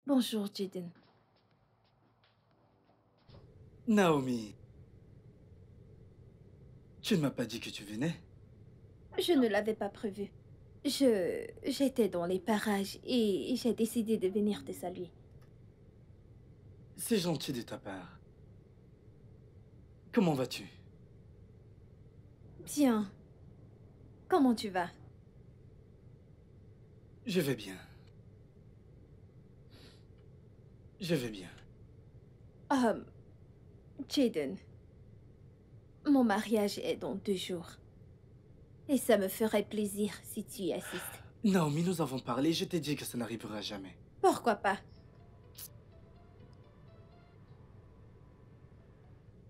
Bonjour, Jaden. Naomi, tu ne m'as pas dit que tu venais? Je ne l'avais pas prévu. J'étais dans les parages et j'ai décidé de venir te saluer. C'est gentil de ta part. Comment vas-tu? Bien. Comment tu vas? Je vais bien. Je vais bien. Jaden, mon mariage est dans 2 jours. Et ça me ferait plaisir si tu y assistes. Naomi, nous avons parlé, je t'ai dit que ça n'arrivera jamais. Pourquoi pas?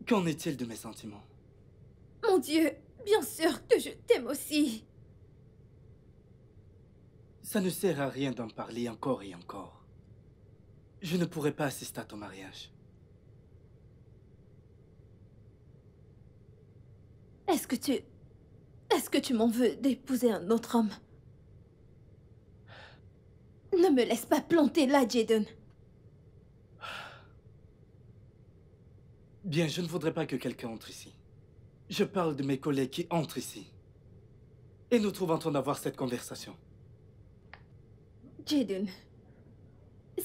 Qu'en est-il de mes sentiments? Mon Dieu, bien sûr que je t'aime aussi. Ça ne sert à rien d'en parler encore et encore. Je ne pourrai pas assister à ton mariage. Est-ce que tu m'en veux d'épouser un autre homme? Ne me laisse pas planter là, Jaden. Bien, je ne voudrais pas que quelqu'un entre ici. Je parle de mes collègues qui entrent ici. Et nous trouvons en train d'avoir cette conversation. Jaden,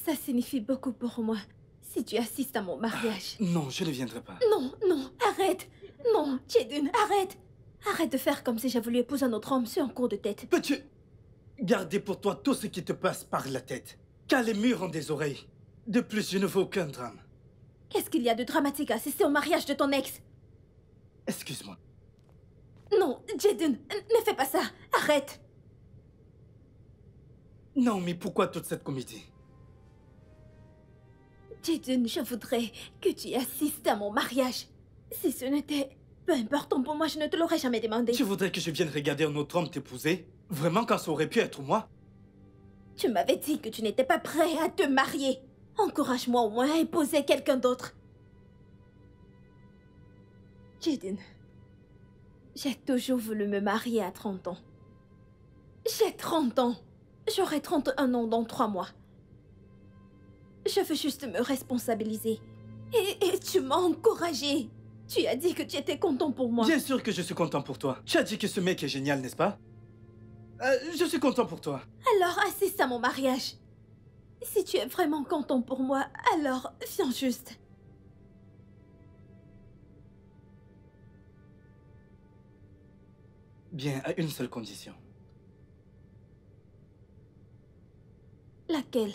ça signifie beaucoup pour moi si tu assistes à mon mariage. Non, je ne viendrai pas. Non, non, arrête. Non, Jaden, arrête. Arrête de faire comme si j'ai voulu épouser un autre homme sur un coup de tête. Peux-tu garder pour toi tout ce qui te passe par la tête? Car les murs ont des oreilles. De plus, je ne veux aucun drame. Qu'est-ce qu'il y a de dramatique à assister au mariage de ton ex? Excuse-moi. Non, Jaden, ne fais pas ça. Arrête. Non, mais pourquoi toute cette comédie? Jaden, je voudrais que tu assistes à mon mariage. Si ce n'était peu important pour moi, je ne te l'aurais jamais demandé. Tu voudrais que je vienne regarder un autre homme t'épouser? Vraiment, quand ça aurait pu être moi? Tu m'avais dit que tu n'étais pas prêt à te marier. Encourage-moi au moins à épouser quelqu'un d'autre. Jaden, j'ai toujours voulu me marier à 30 ans. J'ai 30 ans. J'aurai 31 ans dans 3 mois. Je veux juste me responsabiliser. Et tu m'as encouragée. Tu as dit que tu étais content pour moi. Bien sûr que je suis content pour toi. Tu as dit que ce mec est génial, n'est-ce pas? Je suis content pour toi. Alors assiste à mon mariage. Si tu es vraiment content pour moi, alors viens juste. Bien, à une seule condition. Laquelle?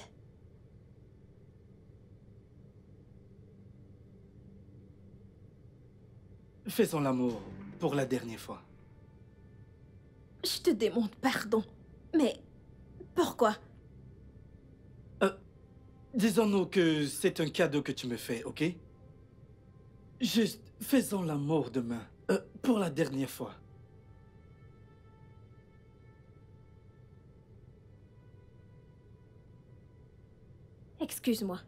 Faisons l'amour pour la dernière fois. Je te demande pardon. Mais pourquoi? Disons-nous que c'est un cadeau que tu me fais, ok? Juste, faisons l'amour demain. Pour la dernière fois. Excuse-moi.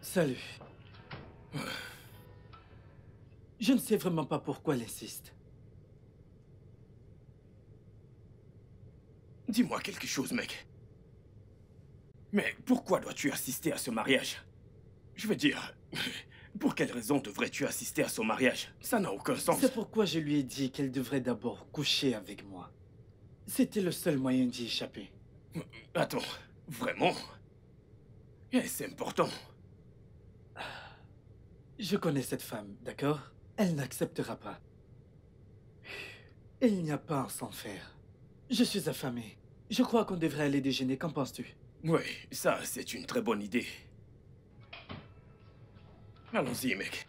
Salut. Je ne sais vraiment pas pourquoi elle insiste. Dis-moi quelque chose, mec. Mais pourquoi dois-tu assister à ce mariage? Je veux dire, pour quelle raison devrais-tu assister à son mariage? Ça n'a aucun sens. C'est pourquoi je lui ai dit qu'elle devrait d'abord coucher avec moi. C'était le seul moyen d'y échapper. Attends, vraiment? Est-ce important? Je connais cette femme, d'accord? Elle n'acceptera pas. Il n'y a pas à s'en faire. Je suis affamé. Je crois qu'on devrait aller déjeuner, qu'en penses-tu? Oui, ça, c'est une très bonne idée. Allons-y, mec.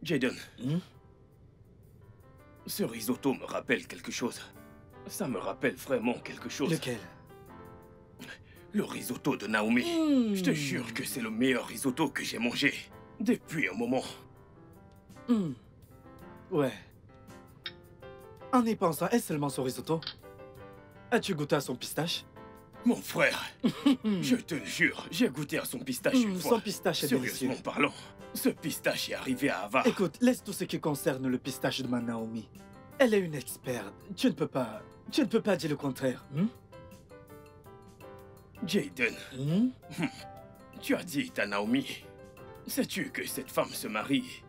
Jaden. Ce risotto me rappelle quelque chose. Ça me rappelle vraiment quelque chose. Lequel? Le risotto de Naomi. Je te jure que c'est le meilleur risotto que j'ai mangé depuis un moment. Ouais. En y pensant, est-ce seulement son risotto? As-tu goûté à son pistache? Mon frère, je te le jure, j'ai goûté à son pistache une fois. Son pistache est délicieux. Sérieusement parlant, ce pistache est arrivé à Ava. Écoute, laisse tout ce qui concerne le pistache de ma Naomi. Elle est une experte. Tu ne peux pas dire le contraire. Jaden, tu as dit à Naomi, sais-tu que cette femme se marie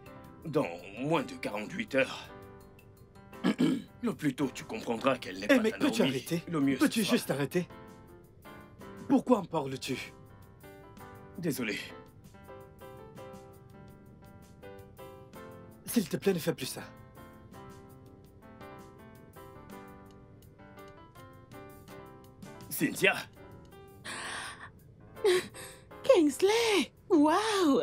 dans moins de 48 heures? Le plus tôt tu comprendras qu'elle n'est pas mais ta Naomi, peux-tu arrêter? le mieux Peux-tu ce sera. juste arrêter? Pourquoi en parles-tu? Désolé. S'il te plaît, ne fais plus ça. Cynthia, Kingsley! Waouh!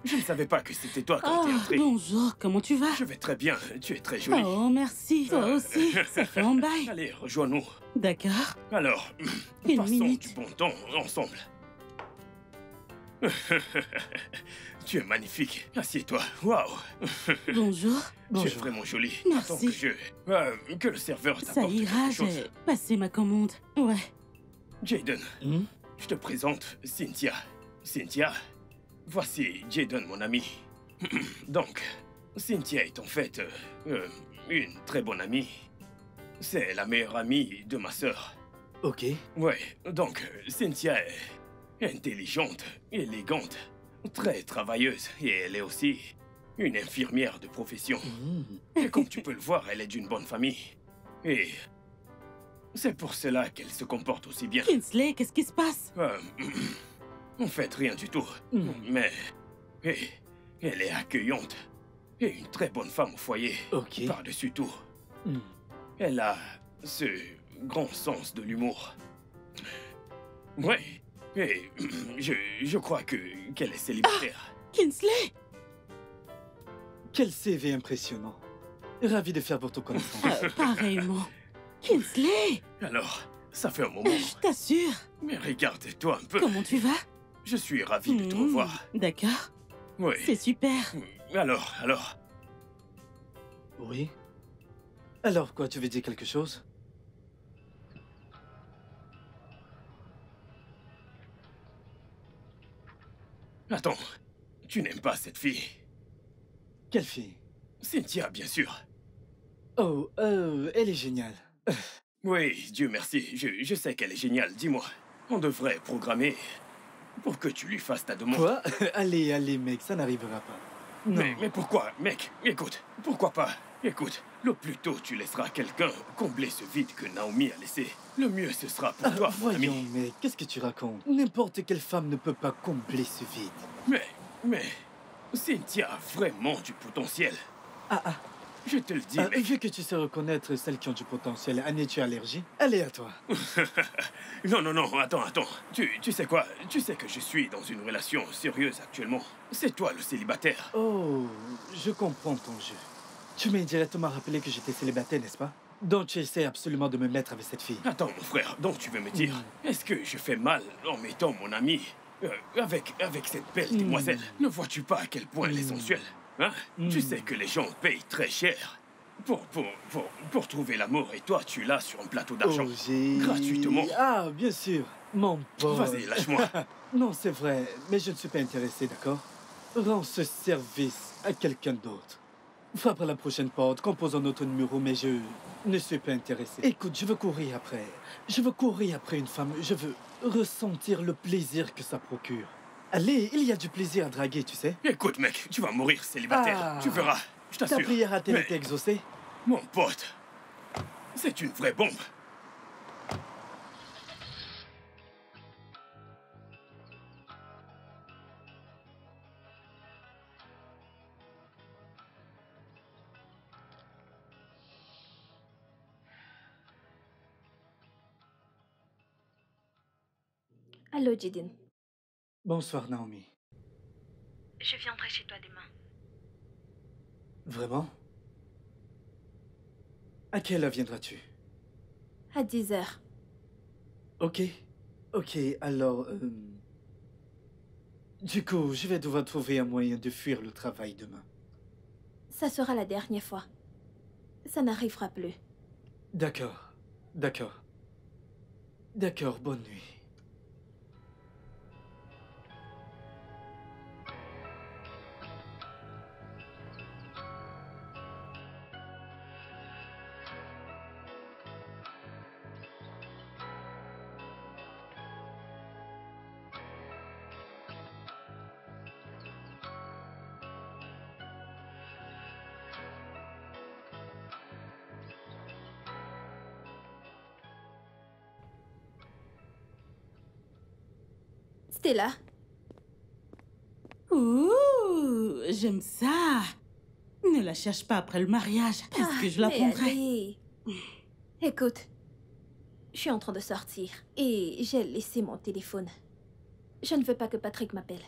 je ne savais pas que c'était toi quand t'es Oh, entré. bonjour, comment tu vas? Je vais très bien, tu es très jolie. Oh, merci. Toi aussi, ça fait un bail. Allez, rejoins-nous. D'accord. Alors, Une passons minute. du bon temps ensemble. Tu es magnifique. Assieds-toi. Waouh. Bonjour. Tu es vraiment jolie. Merci. Attends que le serveur Ça t'apporte ira, quelque chose. j'ai passé ma commande. Ouais. Jaden, je te présente Cynthia. Cynthia, voici Jaden, mon ami. Donc, Cynthia est en fait une très bonne amie. C'est la meilleure amie de ma sœur. Ok. Ouais, donc Cynthia est intelligente, élégante, très travailleuse et elle est aussi une infirmière de profession. Et comme tu peux le voir, elle est d'une bonne famille. Et c'est pour cela qu'elle se comporte aussi bien. Kingsley, qu'est-ce qui se passe? En fait, rien du tout. Mais elle est accueillante et une très bonne femme au foyer. Ok. Par-dessus tout. Elle a ce grand sens de l'humour. Ouais. Et je crois qu'elle est célibataire. Kingsley! Quel CV impressionnant. Ravi de faire votre connaissance. Pareillement. Kingsley! Alors, ça fait un moment. Je t'assure. Mais regarde-toi un peu. Comment tu vas? Je suis ravi de te revoir. D'accord. Oui. C'est super. Alors. Oui? Alors quoi, tu veux dire quelque chose? Attends, tu n'aimes pas cette fille? Quelle fille? Cynthia, bien sûr. Oh, elle est géniale. Oui, Dieu merci, je sais qu'elle est géniale. Dis-moi, on devrait programmer pour que tu lui fasses ta demande. Quoi? Allez, mec, ça n'arrivera pas. Non. Mais pourquoi, mec? Écoute, pourquoi pas? Écoute, le plus tôt tu laisseras quelqu'un combler ce vide que Naomi a laissé, le mieux ce sera pour toi, mon ami. Voyons, mec, qu'est-ce que tu racontes? N'importe quelle femme ne peut pas combler ce vide. Mais, Cynthia a vraiment du potentiel. Ah. Je te le dis, mec. Vu que tu sais reconnaître celles qui ont du potentiel, Annie, tu es allergie? Allez, à toi. Non, attends. Tu sais quoi? Tu sais que je suis dans une relation sérieuse actuellement. C'est toi le célibataire. Oh, je comprends ton jeu. Tu m'as directement rappelé que j'étais célibataire, n'est-ce pas? Donc tu essaies absolument de me mettre avec cette fille. Attends, mon frère, donc tu veux me dire, est-ce que je fais mal en mettant mon ami avec cette belle demoiselle? Ne vois-tu pas à quel point elle est sensuelle? Hein? Tu sais que les gens payent très cher pour trouver l'amour et toi, tu l'as sur un plateau d'argent. Gratuitement. Ah, bien sûr, mon pote. Vas-y, lâche-moi. Non, c'est vrai, mais je ne suis pas intéressé, d'accord? Rends ce service à quelqu'un d'autre. Frappe à la prochaine porte, compose un autre numéro, mais je ne suis pas intéressé. Écoute, je veux courir après. Je veux courir après une femme. Je veux ressentir le plaisir que ça procure. Allez, il y a du plaisir à draguer, tu sais. Écoute, mec, tu vas mourir célibataire. Tu verras, je t'assure. Ta prière a-t-elle Mais, été exaucée? mon pote, c'est une vraie bombe. Allô, Jaden. Bonsoir, Naomi. Je viendrai chez toi demain. Vraiment? À quelle heure viendras-tu? À 10 heures. Ok, alors... Du coup, je vais devoir trouver un moyen de fuir le travail demain. Ça sera la dernière fois. Ça n'arrivera plus. D'accord. D'accord, bonne nuit. Stella, Ouh, j'aime ça. Ne la cherche pas après le mariage, puisque je la mais prendrai. allez. Écoute, je suis en train de sortir et j'ai laissé mon téléphone. Je ne veux pas que Patrick m'appelle.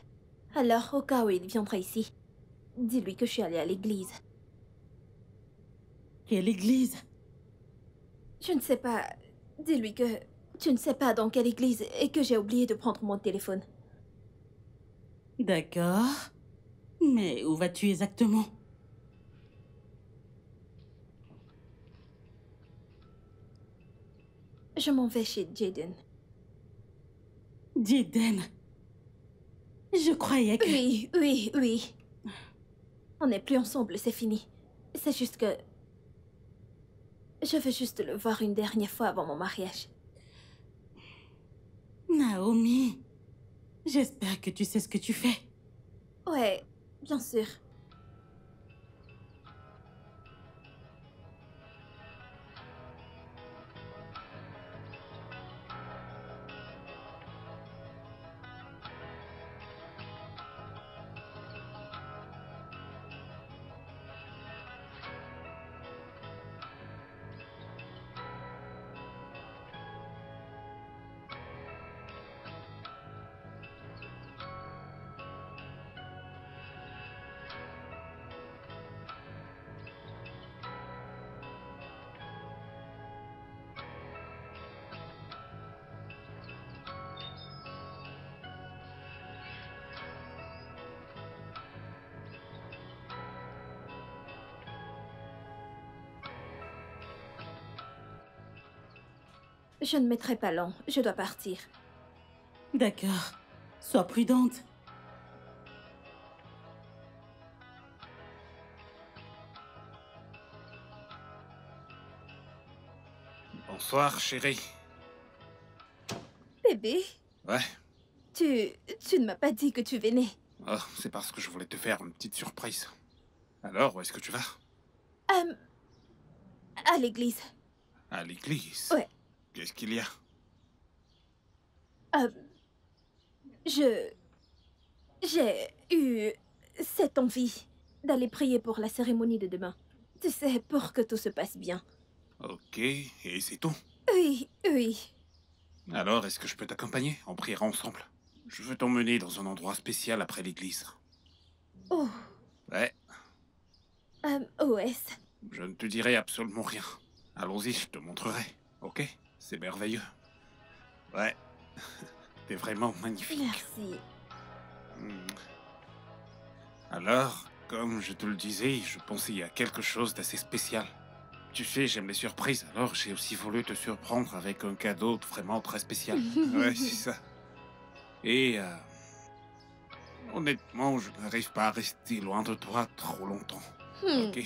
Alors, au cas où il viendra ici, dis-lui que je suis allée à l'église. Quelle église? Je ne sais pas. Dis-lui que tu ne sais pas dans quelle église et que j'ai oublié de prendre mon téléphone. D'accord. Mais où vas-tu exactement? Je m'en vais chez Jaden. Jaden. Je croyais que... Oui, oui, oui. On n'est plus ensemble, c'est fini. C'est juste que... Je veux juste le voir une dernière fois avant mon mariage. Naomi, j'espère que tu sais ce que tu fais. Ouais, bien sûr. Je ne mettrai pas long, je dois partir. D'accord. Sois prudente. Bonsoir, chérie. Bébé, Ouais. tu ne m'as pas dit que tu venais. Oh, c'est parce que je voulais te faire une petite surprise. Alors, où est-ce que tu vas? Euh, à l'église. À l'église. Ouais. Qu'est-ce qu'il y a? Euh, j'ai eu cette envie d'aller prier pour la cérémonie de demain. Tu sais, pour que tout se passe bien. Ok, et c'est tout. Oui, oui. Alors, est-ce que je peux t'accompagner? On priera ensemble. Je veux t'emmener dans un endroit spécial après l'église. Oh, Ouais, OS. je ne te dirai absolument rien. Allons-y, je te montrerai. Ok? C'est merveilleux. Ouais. T'es vraiment magnifique. Merci. Hmm. Alors, comme je te le disais, je pensais à quelque chose d'assez spécial. Tu sais, j'aime les surprises, alors j'ai aussi voulu te surprendre avec un cadeau vraiment très spécial. Ouais, c'est ça. Et, honnêtement, je n'arrive pas à rester loin de toi trop longtemps. Ok?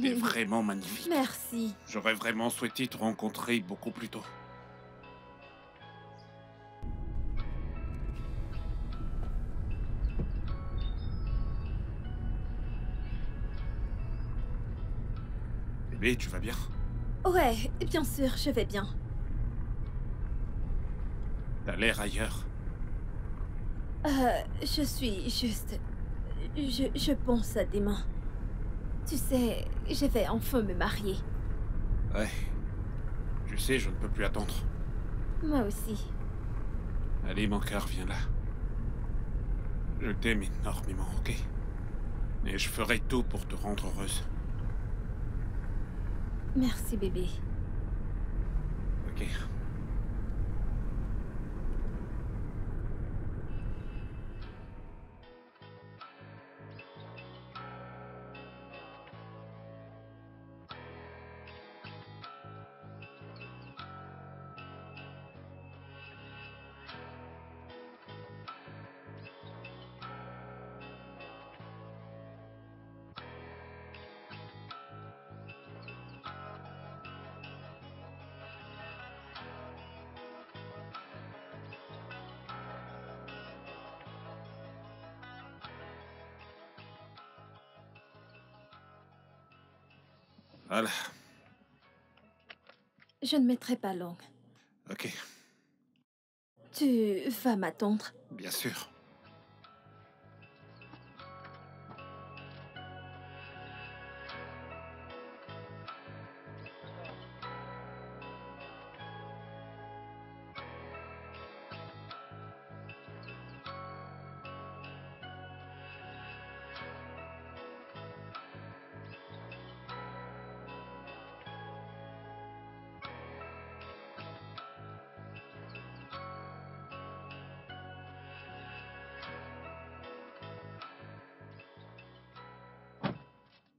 T'es vraiment magnifique. Merci. J'aurais vraiment souhaité te rencontrer beaucoup plus tôt. Bébé, tu vas bien? Ouais, bien sûr, je vais bien. T'as l'air ailleurs. Je suis juste... Je pense à demain. Tu sais, je vais enfin me marier. Ouais. Tu sais, je ne peux plus attendre. Moi aussi. Allez, mon cœur, viens là. Je t'aime énormément, ok? Et je ferai tout pour te rendre heureuse. Merci, bébé. Ok. Voilà. Je ne mettrai pas longue. Ok, Tu vas m'attendre. bien sûr.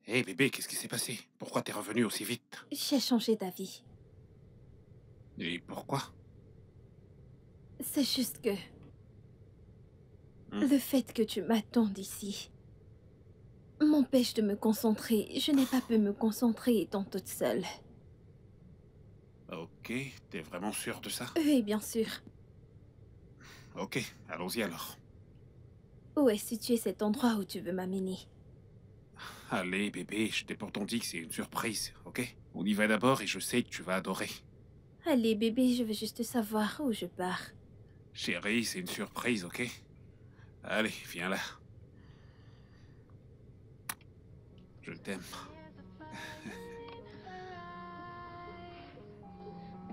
Hé bébé, qu'est-ce qui s'est passé? Pourquoi t'es revenu aussi vite? J'ai changé d'avis. Et pourquoi? C'est juste que... Hmm. Le fait que tu m'attendes ici m'empêche de me concentrer. Je n'ai pas pu me concentrer étant toute seule. Ok, t'es vraiment sûr de ça? Oui, bien sûr. Ok, allons-y alors. Où est situé cet endroit où tu veux m'amener? Allez bébé, je t'ai pourtant dit que c'est une surprise, ok? On y va d'abord et je sais que tu vas adorer. Allez, bébé, je veux juste savoir où je pars. Chérie, c'est une surprise, ok? Allez, viens là. Je t'aime.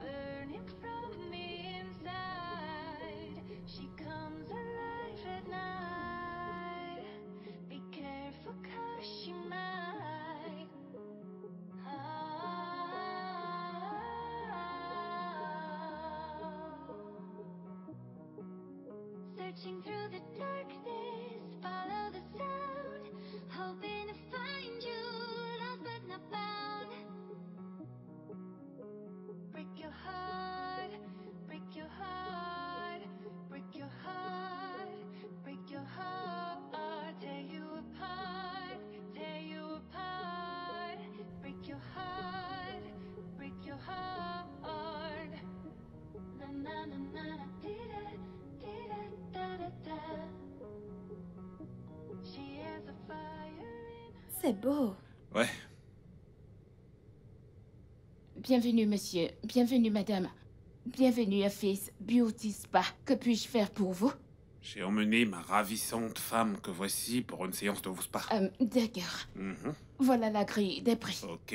Burning from the inside, she comes alive at night. Be careful 'cause she might. Searching through the darkness, follow the sound, hoping to find you, lost but not found. Break your heart, break your heart, break your heart, break your heart, tear you apart, tear you apart. Break your heart, break your heart. Na na na na na, dee da da da. She has a fire in. C'est beau. Ouais, Bienvenue, monsieur. Bienvenue, madame. Bienvenue à Face Beauty Spa. Que puis-je faire pour vous? j'ai emmené ma ravissante femme que voici pour une séance de vos spa. D'accord. Mhm. Voilà la grille des prix. Ok.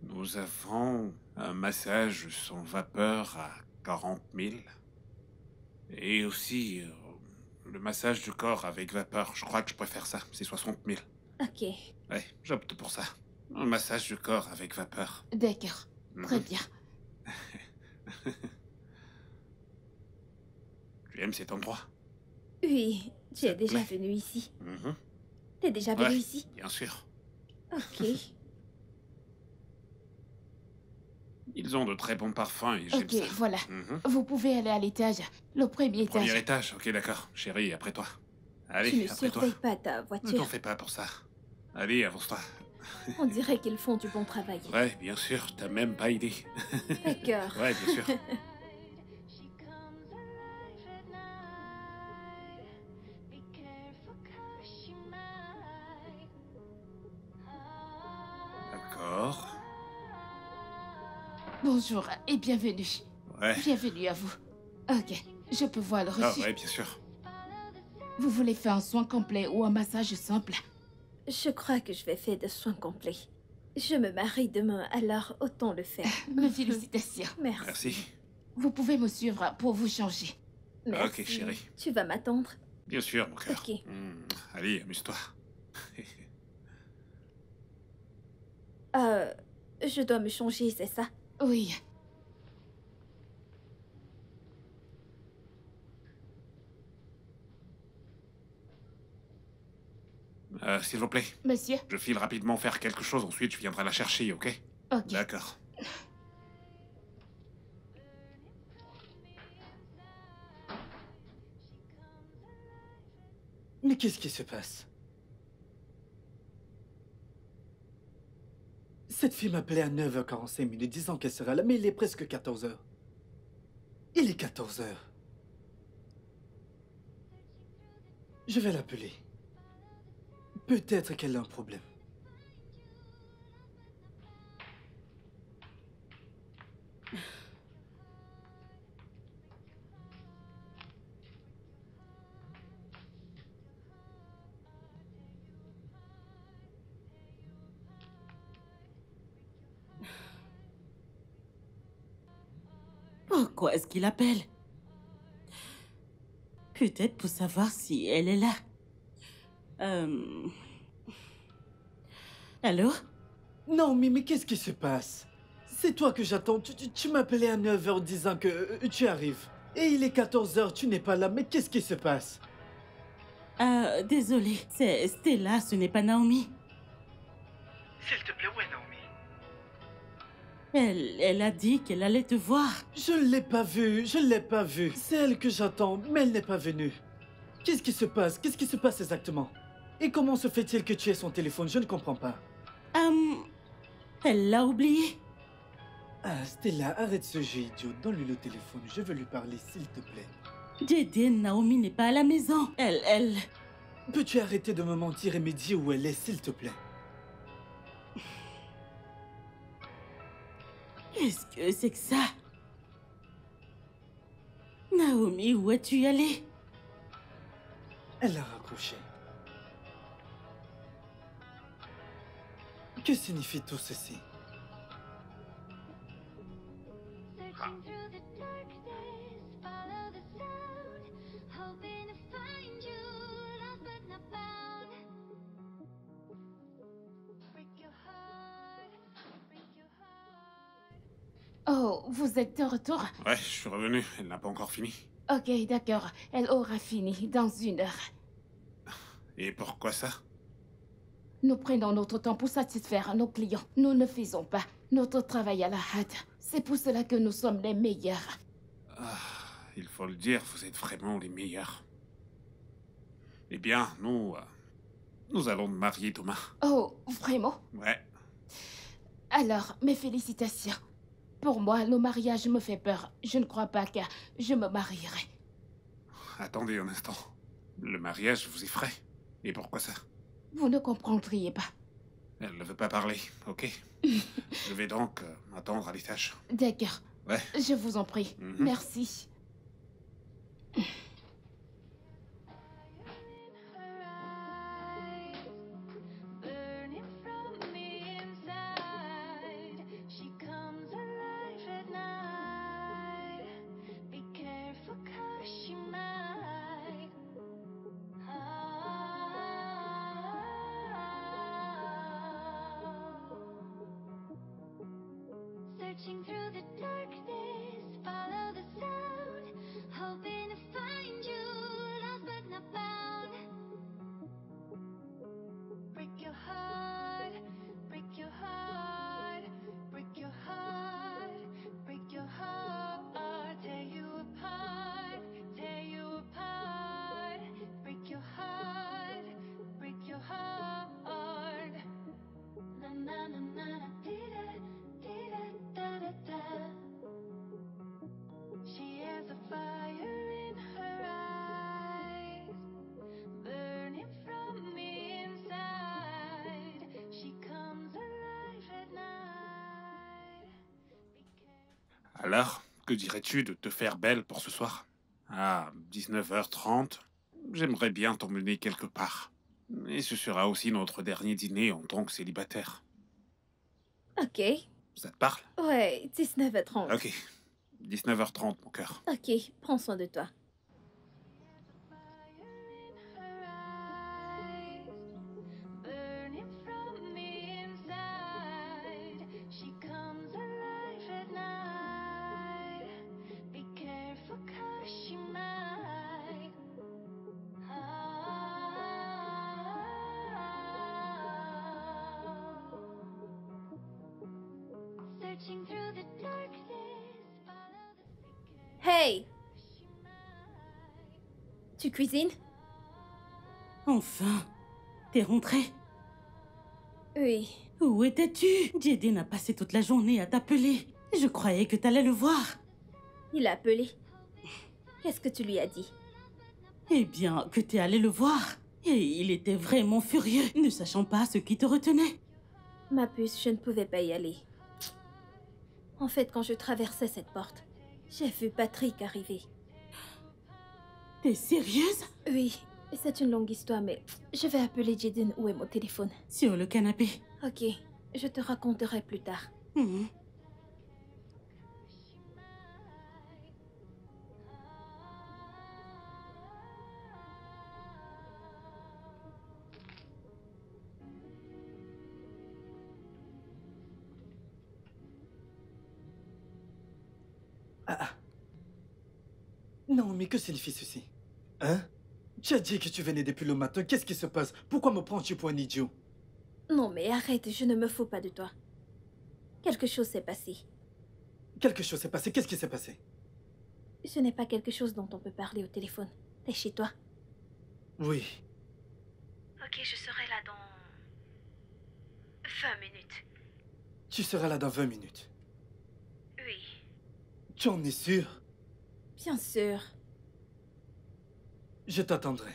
Nous avons un massage sans vapeur à 40 000. Et aussi le massage du corps avec vapeur. Je crois que je préfère ça. C'est 60 000. Ok. Ouais, j'opte pour ça. Un massage du corps avec vapeur. D'accord. Très Mhm. bien. Tu aimes cet endroit? Oui, tu Ça es te déjà plaît? venu ici. Mhm. T'es déjà venu Ouais, ici? bien sûr. Ok. Ils ont de très bons parfums et j'aime Ok, ça. voilà. Mhm. Vous pouvez aller à l'étage. Le premier étage. Premier étage, ok d'accord. Chérie, après toi. Tu Allez, ne après toi. surveilles pas ta Ne voiture. t'en fais pas pour ça. Allez, avance-toi. On dirait qu'ils font du bon travail. Ouais, bien sûr, t'as même pas idée. D'accord. Ouais, bien sûr. She comes alive at night. Be careful 'cause she might. D'accord. Bonjour et bienvenue. Ouais. Bienvenue à vous. Ok, je peux voir le Ah reçu. ouais, bien sûr. Vous voulez faire un soin complet ou un massage simple? Je crois que je vais faire des soins complets. Je me marie demain, alors autant le faire. Mes félicitations. Merci. Merci. Vous pouvez me suivre pour vous changer. Merci. Ok, chérie. Tu vas m'attendre? Bien sûr, mon cœur. Ok. Allez, amuse-toi. Je dois me changer, c'est ça? Oui. S'il vous plaît, Monsieur? je file rapidement faire quelque chose, ensuite je viendrai la chercher, ok? Ok. D'accord. Mais qu'est-ce qui se passe? Cette fille m'appelait à 9h45 disant qu'elle sera là, mais il est presque 14h. Il est 14h. Je vais l'appeler. Peut-être qu'elle a un problème. Pourquoi est-ce qu'il appelle? Peut-être pour savoir si elle est là. Allô? Naomi, mais qu'est-ce qui se passe? C'est toi que j'attends. Tu m'appelais à 9 h disant que tu arrives. Et il est 14 h, tu n'es pas là. Mais qu'est-ce qui se passe? Désolée. C'est Stella, ce n'est pas Naomi. S'il te plaît, où est Naomi? Elle a dit qu'elle allait te voir. Je ne l'ai pas vue, je ne l'ai pas vue. C'est elle que j'attends, mais elle n'est pas venue. Qu'est-ce qui se passe? Qu'est-ce qui se passe exactement? Et comment se fait-il que tu aies son téléphone? Je ne comprends pas. Elle l'a oublié. Ah, Stella, arrête ce jeu idiot. Donne-lui le téléphone, je veux lui parler, s'il te plaît. Jaden, Naomi n'est pas à la maison. Elle... Peux-tu arrêter de me mentir et me dire où elle est, s'il te plaît? Qu'est-ce que c'est que ça? Naomi, où es-tu allée? Elle a raccroché. Que signifie tout ceci? Searching through the darkness, follow the sound, hoping to find you, lost but not found. Break your heart, break your heart. Oh, vous êtes de retour? Ouais, je suis revenu. Elle n'a pas encore fini. Ok, d'accord. Elle aura fini dans 1 heure. Et pourquoi ça? Nous prenons notre temps pour satisfaire nos clients. Nous ne faisons pas notre travail à la hâte. C'est pour cela que nous sommes les meilleurs. Ah, il faut le dire, vous êtes vraiment les meilleurs. Eh bien, nous allons nous marier demain. Oh, vraiment? Ouais. Alors, mes félicitations. Pour moi, le mariage me fait peur. Je ne crois pas que je me marierai. Attendez un instant. Le mariage vous effraie? Et pourquoi ça? Vous ne comprendriez pas. Elle ne veut pas parler, ok? Je vais donc attendre à l'étage. D'accord. Ouais. Je vous en prie. Mhm. Merci. Burning from the inside, she comes alive at night. Be careful 'cause she might. Searching through the darkness, follow the sound, hoping to find you, lost but not found. Break your heart, break your heart, break your heart, break your heart, tear you apart, tear you apart. Break your heart, break your heart. Na na na na na, dee-da, dee-da, da-da-da. She has a fire in her eyes, burning from the inside. She comes alive at night. Be careful. Alors, que dirais-tu de te faire belle pour ce soir? À 19h30, j'aimerais bien t'emmener quelque part. Et ce sera aussi notre dernier dîner en tant que célibataire. Ok. Ça te parle? Ouais, 19h30. Ok. 19h30, mon cœur. Ok, prends soin de toi. Burning from the inside, she comes alive at night. Be careful 'cause she might. Searching through the darkness, follow the Hey, she might. tu cuisines? Enfin, t'es rentrée? Oui. Où étais-tu? Jaden a passé toute la journée à t'appeler. Je croyais que t'allais le voir. Il a appelé. Qu'est-ce que tu lui as dit? Eh bien, que t'es allé le voir. Et il était vraiment furieux, ne sachant pas ce qui te retenait. Ma puce, je ne pouvais pas y aller. En fait, quand je traversais cette porte, j'ai vu Patrick arriver. T'es sérieuse? Oui, c'est une longue histoire, mais je vais appeler Jaden. Où est mon téléphone? Sur le canapé. Ok, je te raconterai plus tard. Mhm. Non, mais que signifie ceci? Hein? Tu as dit que tu venais depuis le matin. Qu'est-ce qui se passe? Pourquoi me prends-tu pour un idiot? Non, mais arrête, je ne me fous pas de toi. Quelque chose s'est passé. Quelque chose s'est passé. Qu'est-ce qui s'est passé? Ce n'est pas quelque chose dont on peut parler au téléphone. T'es chez toi? Oui. Ok, je serai là dans 20 minutes. Tu seras là dans 20 minutes. Oui. Tu en es sûr? Bien sûr. Je t'attendrai.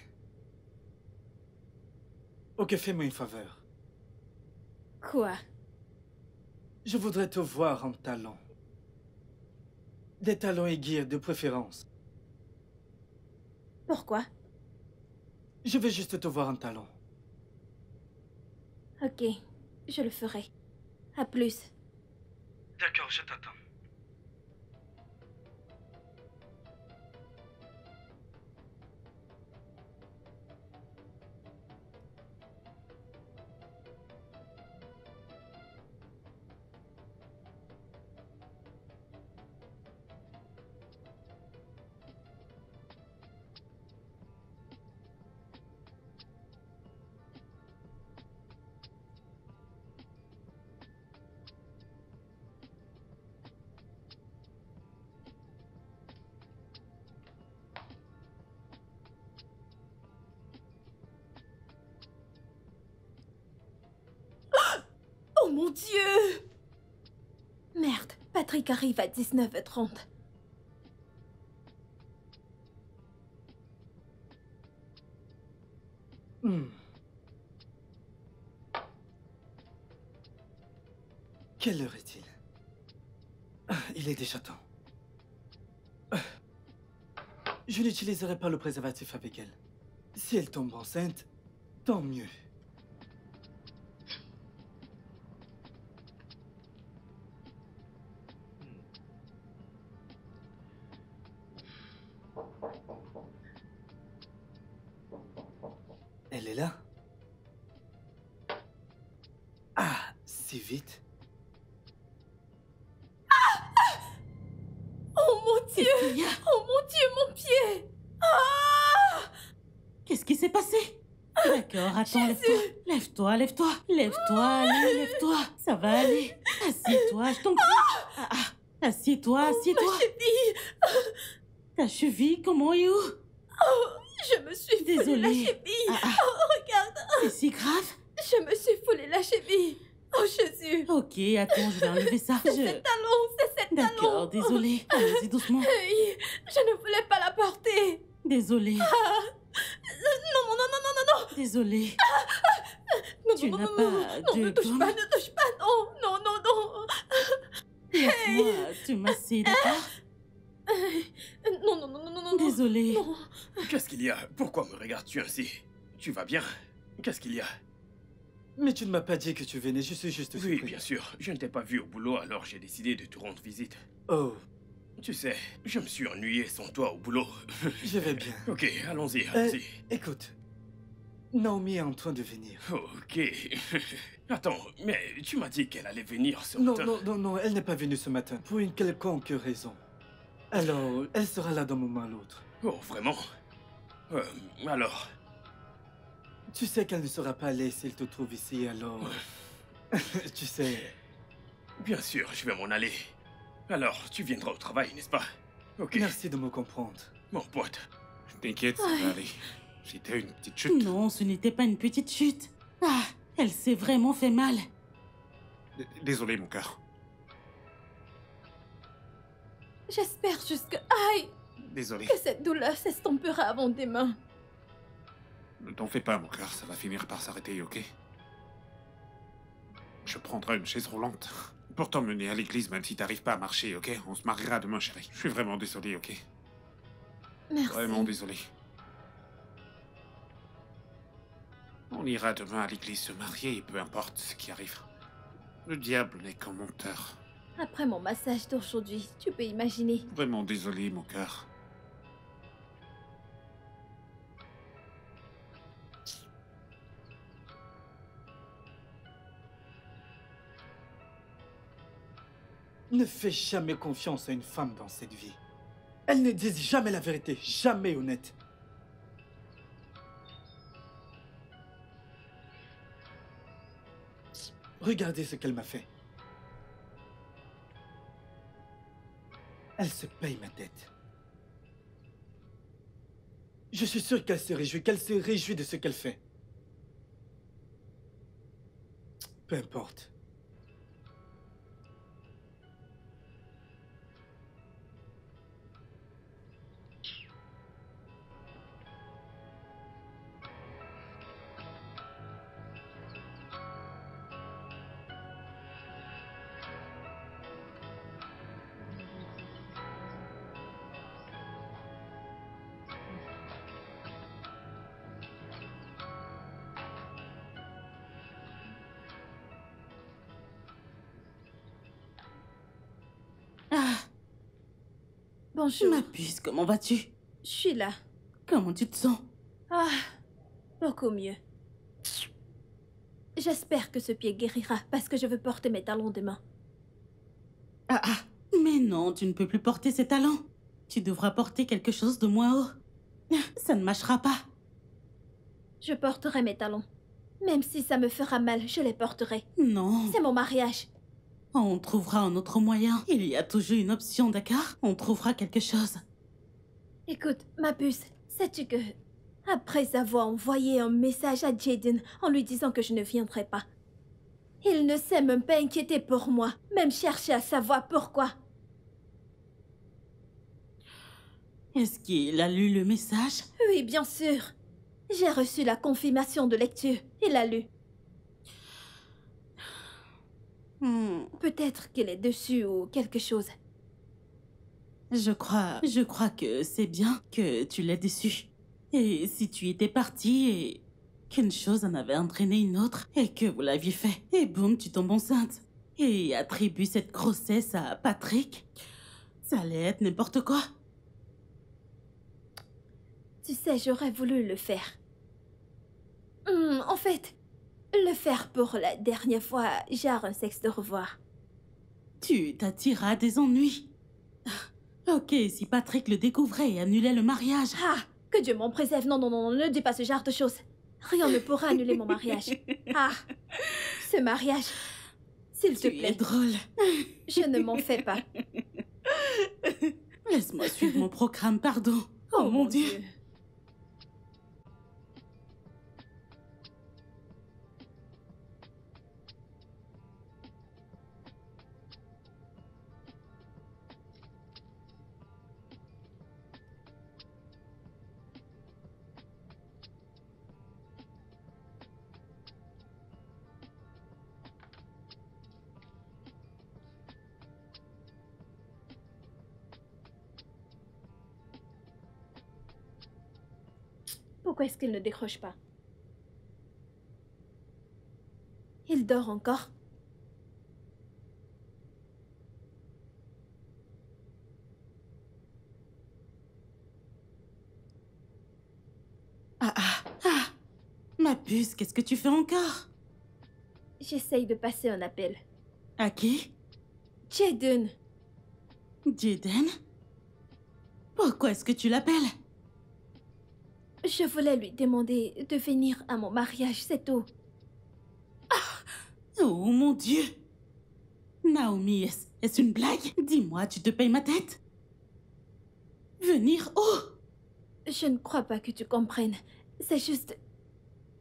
Ok, fais-moi une faveur. Quoi? Je voudrais te voir en talons. Des talons aiguilles de préférence. Pourquoi? Je veux juste te voir en talons. Ok, je le ferai. À plus. D'accord, je t'attends. Oh mon Dieu! Merde, Patrick arrive à 19h30. Quelle heure est-il? Il est déjà temps. Je n'utiliserai pas le préservatif avec elle. Si elle tombe enceinte, tant mieux. Elle est là? Ah, si vite? Oh mon Dieu! Qu'est-ce qu'il y a? Oh mon Dieu, mon pied! Ah! Qu'est-ce qui s'est passé? D'accord, attends, lève-toi. Lève-toi, lève-toi. Lève-toi, allez, lève-toi. Ça va aller. Assieds-toi, je t'en prie. Assieds-toi, assieds-toi. Ma cheville! Ta cheville, comment et où? Je me suis foulé la Désolée. cheville! Ah, ah. Oh, regarde! C'est si grave? Je me suis foulé la cheville! Oh, Jésus! Ok, attends, je vais enlever ça. C'est cette D'accord, talon! désolée. Allez-y doucement. Hey, je ne voulais pas la porter! Désolée. Non! Désolée. Non, Tu non, n'as non, pas non, de ne touche gomme? pas, ne touche pas! Non! Laisse-moi te masser, d'accord? Non! Désolée. Non! Qu'est-ce qu'il y a? Pourquoi me regardes-tu ainsi? Tu vas bien? Qu'est-ce qu'il y a? Mais tu ne m'as pas dit que tu venais, je suis juste Oui, surpris. bien sûr. Je ne t'ai pas vu au boulot, alors j'ai décidé de te rendre visite. Oh, Tu sais, je me suis ennuyé sans toi au boulot. je vais bien. Ok, allons-y, allons-y. Écoute, Naomi est en train de venir. Ok. Attends, mais tu m'as dit qu'elle allait venir ce Non, matin. non, elle n'est pas venue ce matin, pour une quelconque raison. Alors, elle sera là d'un moment à l'autre. Oh, vraiment? Alors... Tu sais qu'elle ne sera pas allée s'il te trouve ici, alors... tu sais... Bien sûr, je vais m'en aller. Alors, tu viendras au travail, n'est-ce pas? Ok. Merci de me comprendre. Mon pote. T'inquiète, ça va aller. C'était une petite chute. Non, ce n'était pas une petite chute. Ah, elle s'est vraiment fait mal. Désolé, mon cœur. J'espère juste que... Aïe! Désolé. Que cette douleur s'estompera avant demain. Ne t'en fais pas, mon cœur. Ça va finir par s'arrêter, ok? Je prendrai une chaise roulante. pour t'emmener à l'église, même si t'arrives pas à marcher, ok? On se mariera demain, chérie. Je suis vraiment désolé, ok? Merci. Vraiment désolé. On ira demain à l'église se marier et peu importe ce qui arrive. Le diable n'est qu'un menteur. Après mon massage d'aujourd'hui, tu peux imaginer. Vraiment désolé, mon cœur. Ne fais jamais confiance à une femme dans cette vie. Elles ne disent jamais la vérité, jamais honnête. Regardez ce qu'elle m'a fait. Elle se paye ma tête. Je suis sûr qu'elle se réjouit de ce qu'elle fait. Peu importe. Ah, Bonjour. ma puce, comment vas-tu? Je suis là. Comment tu te sens? Ah, beaucoup mieux. J'espère que ce pied guérira parce que je veux porter mes talons demain. Ah, mais non, tu ne peux plus porter ces talons. Tu devras porter quelque chose de moins haut. Ça ne marchera pas. Je porterai mes talons. Même si ça me fera mal, je les porterai. Non. C'est mon mariage. On trouvera un autre moyen. Il y a toujours une option, d'accord? On trouvera quelque chose. Écoute, ma puce, sais-tu que... Après avoir envoyé un message à Jaden en lui disant que je ne viendrai pas, il ne s'est même pas inquiété pour moi, même chercher à savoir pourquoi. Est-ce qu'il a lu le message? Oui, bien sûr. J'ai reçu la confirmation de lecture. Il a lu. Peut-être qu'il est dessus ou quelque chose. Je crois que c'est bien que tu l'aies déçu. Et si tu étais partie et qu'une chose en avait entraîné une autre et que vous l'aviez fait, et boum, tu tombes enceinte. Et attribue cette grossesse à Patrick, ça allait être n'importe quoi. Tu sais, j'aurais voulu le faire. En fait, le faire pour la dernière fois, genre un sexe de revoir. Tu t'attiras des ennuis. Ok, si Patrick le découvrait et annulait le mariage. Ah, que Dieu m'en préserve. Non, non, non, ne dis pas ce genre de choses. Rien ne pourra annuler mon mariage. Ah, ce mariage, s'il te Tu es plaît. drôle. Je ne m'en fais pas. Laisse-moi suivre mon programme, pardon. Oh mon Dieu. Pourquoi est-ce qu'il ne décroche pas? Il dort encore? Ma puce, qu'est-ce que tu fais encore? J'essaye de passer un appel. À qui? Jaden, Jaden? Pourquoi est-ce que tu l'appelles? je voulais lui demander de venir à mon mariage, c'est tout. Oh mon Dieu! Naomi, est-ce une blague? Dis-moi, tu te payes ma tête? Venir où? Je ne crois pas que tu comprennes. C'est juste...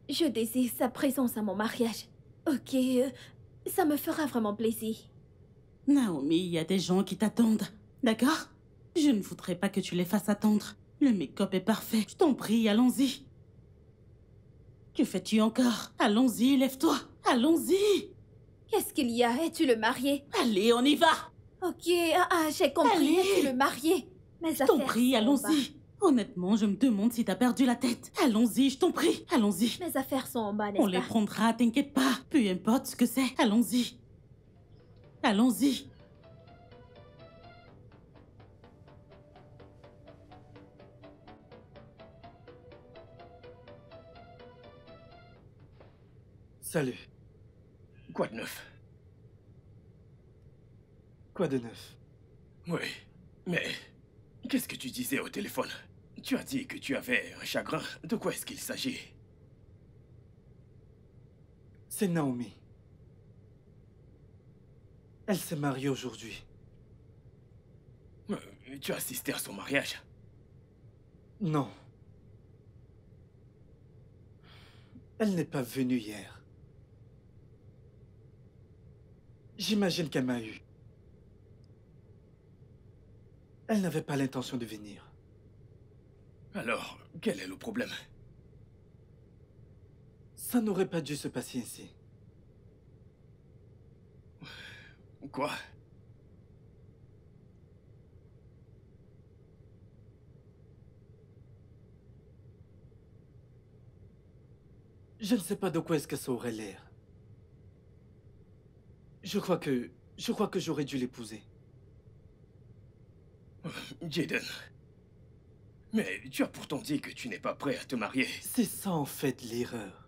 Je désire sa présence à mon mariage. Ok, ça me fera vraiment plaisir. Naomi, il y a des gens qui t'attendent, d'accord? Je ne voudrais pas que tu les fasses attendre. Le make-up est parfait. Je t'en prie, allons-y. Que fais-tu encore? Allons-y, lève-toi. Allons-y. Qu'est-ce qu'il y a? Es-tu le marié? Allez, on y va. Ok, j'ai compris. Allez. Es-tu le marié? Mes Je t'en affaires prie, sont en bas. allons-y. Honnêtement, je me demande si t'as perdu la tête. Allons-y, je t'en prie. Allons-y. Mes affaires sont en bas, On n'est-ce les pas? prendra, t'inquiète pas. Peu importe ce que c'est. Allons-y. Allons-y. Salut. Quoi de neuf? Quoi de neuf? Oui, mais qu'est-ce que tu disais au téléphone? Tu as dit que tu avais un chagrin. De quoi est-ce qu'il s'agit? C'est Naomi. Elle s'est mariée aujourd'hui. Tu as assisté à son mariage? Non. Elle n'est pas venue hier. J'imagine qu'elle m'a eu. Elle n'avait pas l'intention de venir. Alors, quel est le problème? Ça n'aurait pas dû se passer ainsi. Quoi? Je ne sais pas de quoi est-ce que ça aurait l'air. Je crois que j'aurais dû l'épouser. Jaden. Mais tu as pourtant dit que tu n'es pas prêt à te marier. C'est ça en fait l'erreur.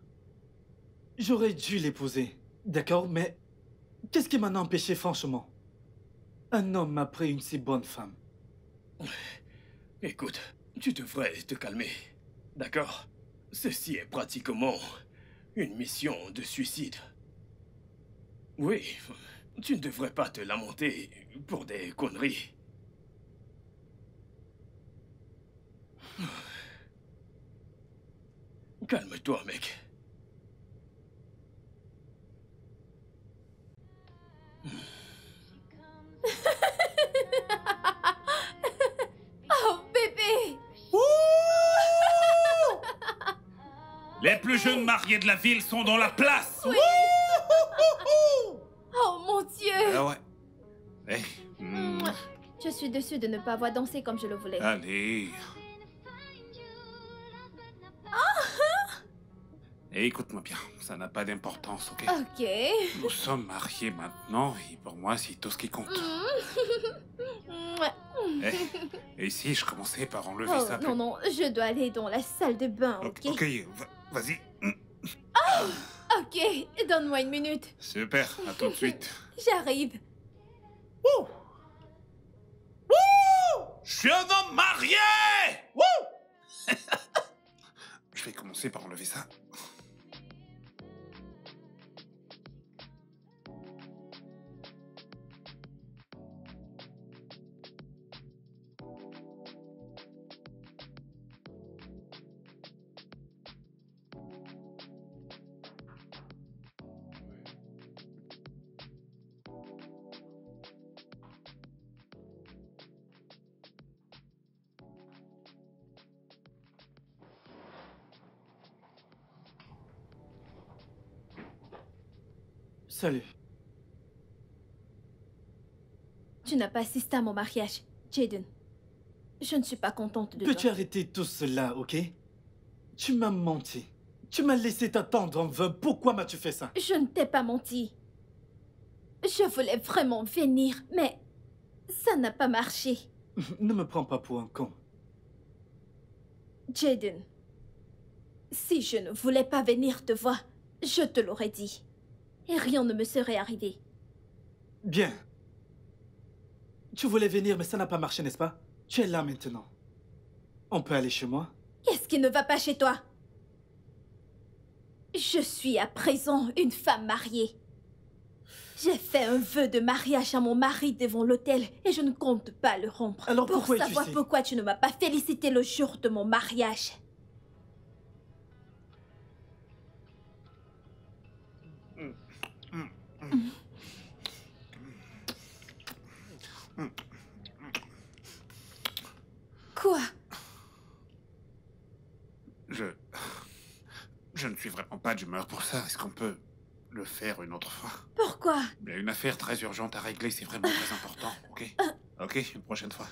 J'aurais dû l'épouser, d'accord, mais qu'est-ce qui m'en a empêché franchement? Un homme m'a pris une si bonne femme. Écoute, tu devrais te calmer, d'accord? Ceci est pratiquement une mission de suicide. Oui, tu ne devrais pas te lamenter pour des conneries. Calme-toi, mec. Oh, bébé! Les plus jeunes mariés de la ville sont dans la place. Oui. Oh, mon Dieu! Ah ouais. Eh, Je suis déçue de ne pas avoir dansé comme je le voulais. allez. Et écoute-moi bien, ça n'a pas d'importance, ok? Ok. Nous sommes mariés maintenant, et pour moi, c'est tout ce qui compte. Et si je commençais par enlever Oh, ça... non, non, je dois aller dans la salle de bain, ok? Ok, vas-y. Ok, donne-moi une minute. Super, à tout de suite. J'arrive. Je suis un homme marié. Je vais commencer par enlever ça. Salut. Tu n'as pas assisté à mon mariage, Jaden. Je ne suis pas contente de Peux-tu toi. arrêter tout cela, ok? Tu m'as menti. Tu m'as laissé t'attendre en vain. Pourquoi m'as-tu fait ça? Je ne t'ai pas menti. Je voulais vraiment venir, mais ça n'a pas marché. Ne me prends pas pour un con. Jaden, si je ne voulais pas venir te voir, je te l'aurais dit. Et rien ne me serait arrivé. Bien. Tu voulais venir, mais ça n'a pas marché, n'est-ce pas? Tu es là maintenant. On peut aller chez moi? Qu'est-ce qui ne va pas chez toi? Je suis à présent une femme mariée. J'ai fait un vœu de mariage à mon mari devant l'hôtel et je ne compte pas le rompre. Alors pour pourquoi es-tu savoir ici? pourquoi tu ne m'as pas félicité le jour de mon mariage. Quoi? Je ne suis vraiment pas d'humeur pour ça. Est-ce qu'on peut le faire une autre fois? Pourquoi? Pourquoi? Il y a une affaire très urgente à régler, c'est vraiment très important, ok? Ok, une prochaine fois.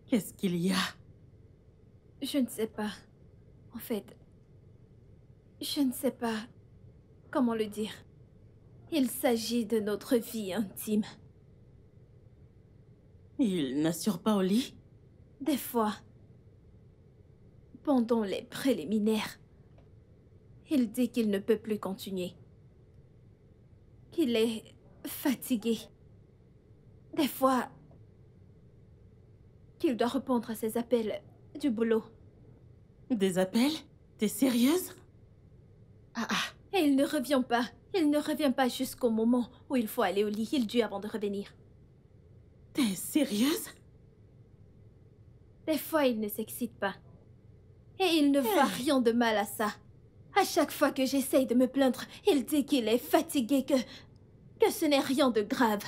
Qu'est-ce qu'il y a? Je ne sais pas. En fait, je ne sais pas comment le dire. Il s'agit de notre vie intime. Il n'assure pas au lit? Des fois, pendant les préliminaires, il dit qu'il ne peut plus continuer. Qu'il est fatigué. Des fois, qu'il doit répondre à ses appels du boulot. Des appels? T'es sérieuse? Ah ah. Et il ne revient pas. Il ne revient pas jusqu'au moment où il faut aller au lit. Il dut avant de revenir. T'es sérieuse? Des fois, il ne s'excite pas. Et il ne voit rien de mal à ça. À chaque fois que j'essaye de me plaindre, il dit qu'il est fatigué, que ce n'est rien de grave.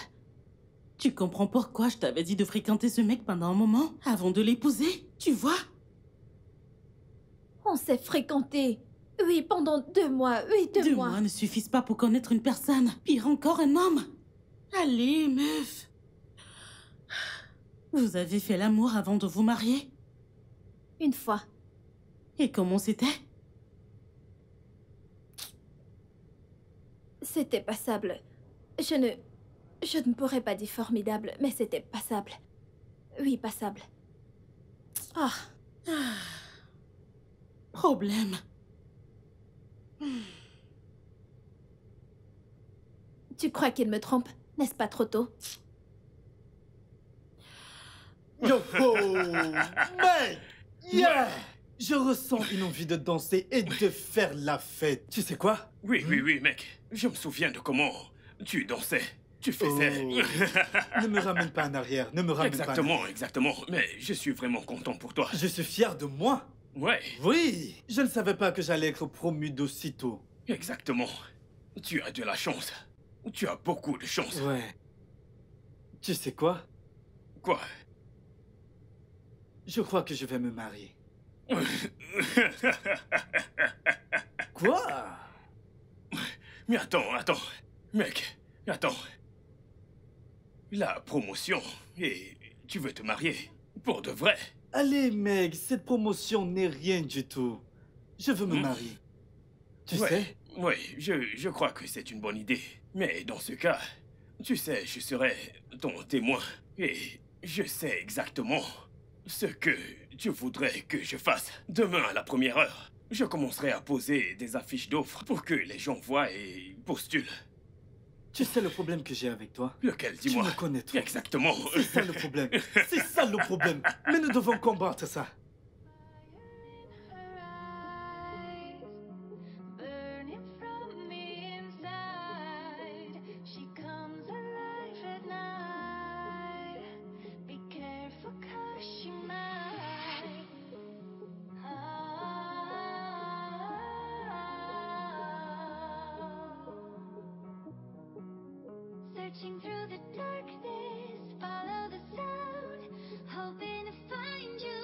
Tu comprends pourquoi je t'avais dit de fréquenter ce mec pendant un moment, avant de l'épouser? Tu vois? On s'est fréquenté. Oui, pendant 2 mois. Oui, 2 2 mois. mois ne suffisent pas pour connaître une personne. Pire encore, un homme. Allez, meuf. Vous avez fait l'amour avant de vous marier? Une fois. Et comment c'était? C'était passable. Je ne pourrais pas dire formidable, mais c'était passable. Oui, passable. Ah. Problème. Tu crois qu'il me trompe? N'est-ce pas trop tôt? Yo, mec! Yeah! Je ressens une envie de danser et de faire la fête. Tu sais quoi? Oui, mec. Je me souviens de comment tu dansais. Tu faisais... Ne me ramène pas en arrière, ne me ramène pas en arrière. Exactement. Mais je suis vraiment content pour toi. Je suis fier de moi. Ouais, Oui, je ne savais pas que j'allais être promu d'aussitôt. exactement. Tu as de la chance. Tu as beaucoup de chance. Ouais. Tu sais quoi? Quoi? Je crois que je vais me marier. Quoi? Mais attends. Mec, attends. La promotion, et tu veux te marier pour de vrai? Allez, mec, cette promotion n'est rien du tout. Je veux me marier. Tu sais? Oui, je crois que c'est une bonne idée. Mais dans ce cas, tu sais, je serai ton témoin. Et je sais exactement ce que tu voudrais que je fasse. Demain, à la première heure, je commencerai à poser des affiches d'offres pour que les gens voient et postulent. Tu sais le problème que j'ai avec toi? Lequel, dis-moi? Tu me connais trop. Exactement. C'est ça le problème. C'est ça le problème. Mais nous devons combattre ça. Burning from the inside, she comes alive at night. Be careful 'cause she might. Searching through the darkness, follow the sound, hoping to find you,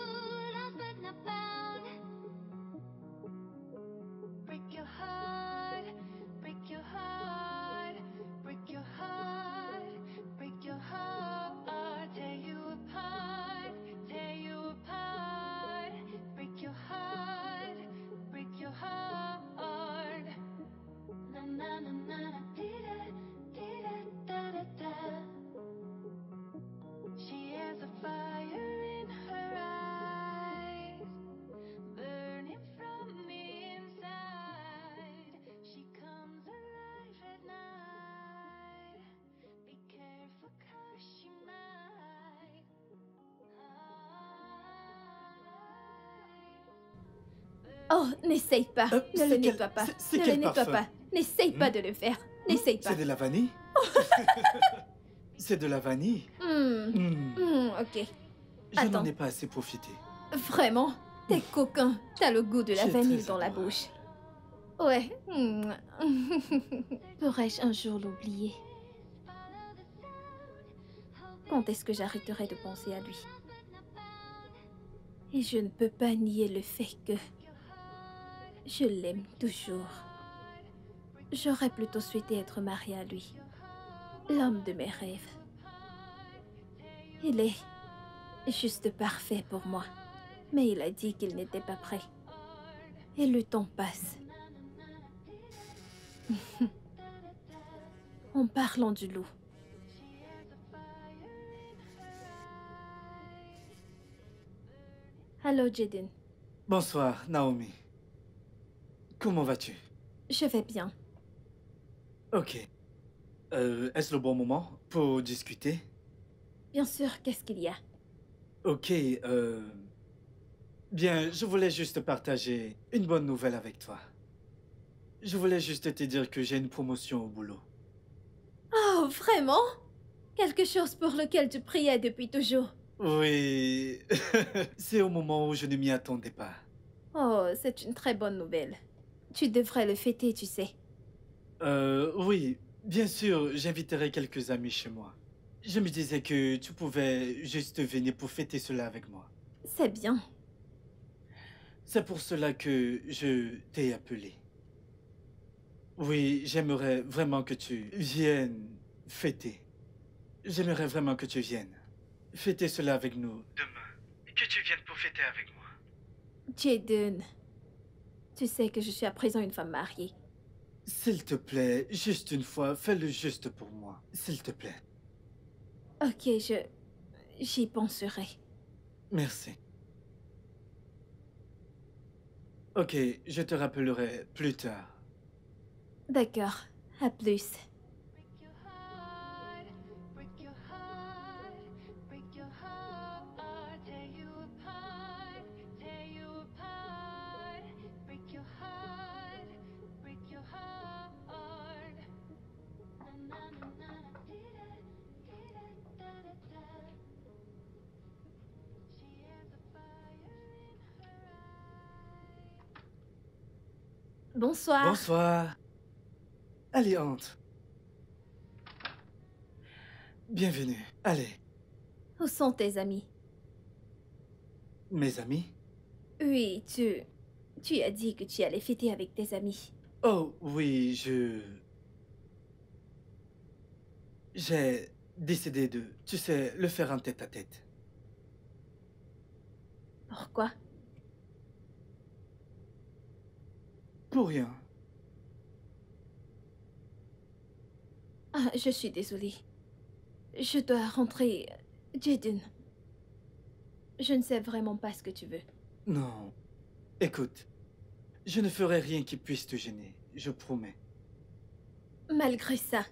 lost but not found. Break your heart, break your heart, break your heart, break your heart, tear you apart, tear you apart. Break your heart, break your heart. Na na na na na, dee-da, dee-da, da-da-da. She has a fire in her eyes, burning from the inside. She comes alive at night. Be careful 'cause she might. Oh, n'essaye pas. Ne c'est le quel- nettoie pas. c'est Ne quel le nettoie parfum? pas. N'essaye pas de le faire. N'essaye pas. C'est de la vanille? C'est de la vanille? Ok. Je n'en Attends. ai pas assez profité. Vraiment? T'es coquin. T'as le goût de la Tu es vanille très dans la adorable. bouche. Ouais. Pourrais-je un jour l'oublier? Quand est-ce que j'arrêterai de penser à lui? Et je ne peux pas nier le fait que je l'aime toujours. J'aurais plutôt souhaité être mariée à lui. L'homme de mes rêves. Il est juste parfait pour moi. Mais il a dit qu'il n'était pas prêt. Et le temps passe. En parlant du loup. Allô, Jaden. Bonsoir, Naomi. Comment vas-tu? Je vais bien. Ok. Est-ce le bon moment pour discuter? Bien sûr, qu'est-ce qu'il y a? Ok, bien, je voulais juste partager une bonne nouvelle avec toi. Je voulais juste te dire que j'ai une promotion au boulot. Oh, vraiment? Quelque chose pour lequel tu priais depuis toujours. Oui, c'est au moment où je ne m'y attendais pas. Oh, c'est une très bonne nouvelle. Tu devrais le fêter, tu sais. Oui, bien sûr, j'inviterai quelques amis chez moi. Je me disais que tu pouvais juste venir pour fêter cela avec moi. C'est bien. C'est pour cela que je t'ai appelé. Oui, j'aimerais vraiment que tu viennes fêter. J'aimerais vraiment que tu viennes fêter cela avec nous demain. Que tu viennes pour fêter avec moi. Jaden, tu sais que je suis à présent une femme mariée. S'il te plaît, juste une fois, fais-le juste pour moi. S'il te plaît. Ok, j'y penserai. Merci. Ok, je te rappellerai plus tard. D'accord, à plus. Break your heart, break your heart, tear you apart, tear you apart, break your heart, break your heart. Na na na na na, dee da da da da. She has a fire in her eye. Bonsoir. Bonsoir. Allez, entre. Bienvenue. Allez, Où sont tes amis? mes amis. Oui, tu as dit que tu allais fêter avec tes amis. Oh, oui, j'ai décidé de, tu sais, le faire en tête-à-tête. Pourquoi? Pour rien. Ah, je suis désolée. Je dois rentrer. Jaden. Je ne sais vraiment pas ce que tu veux. Non. Écoute, je ne ferai rien qui puisse te gêner, je promets. Malgré ça.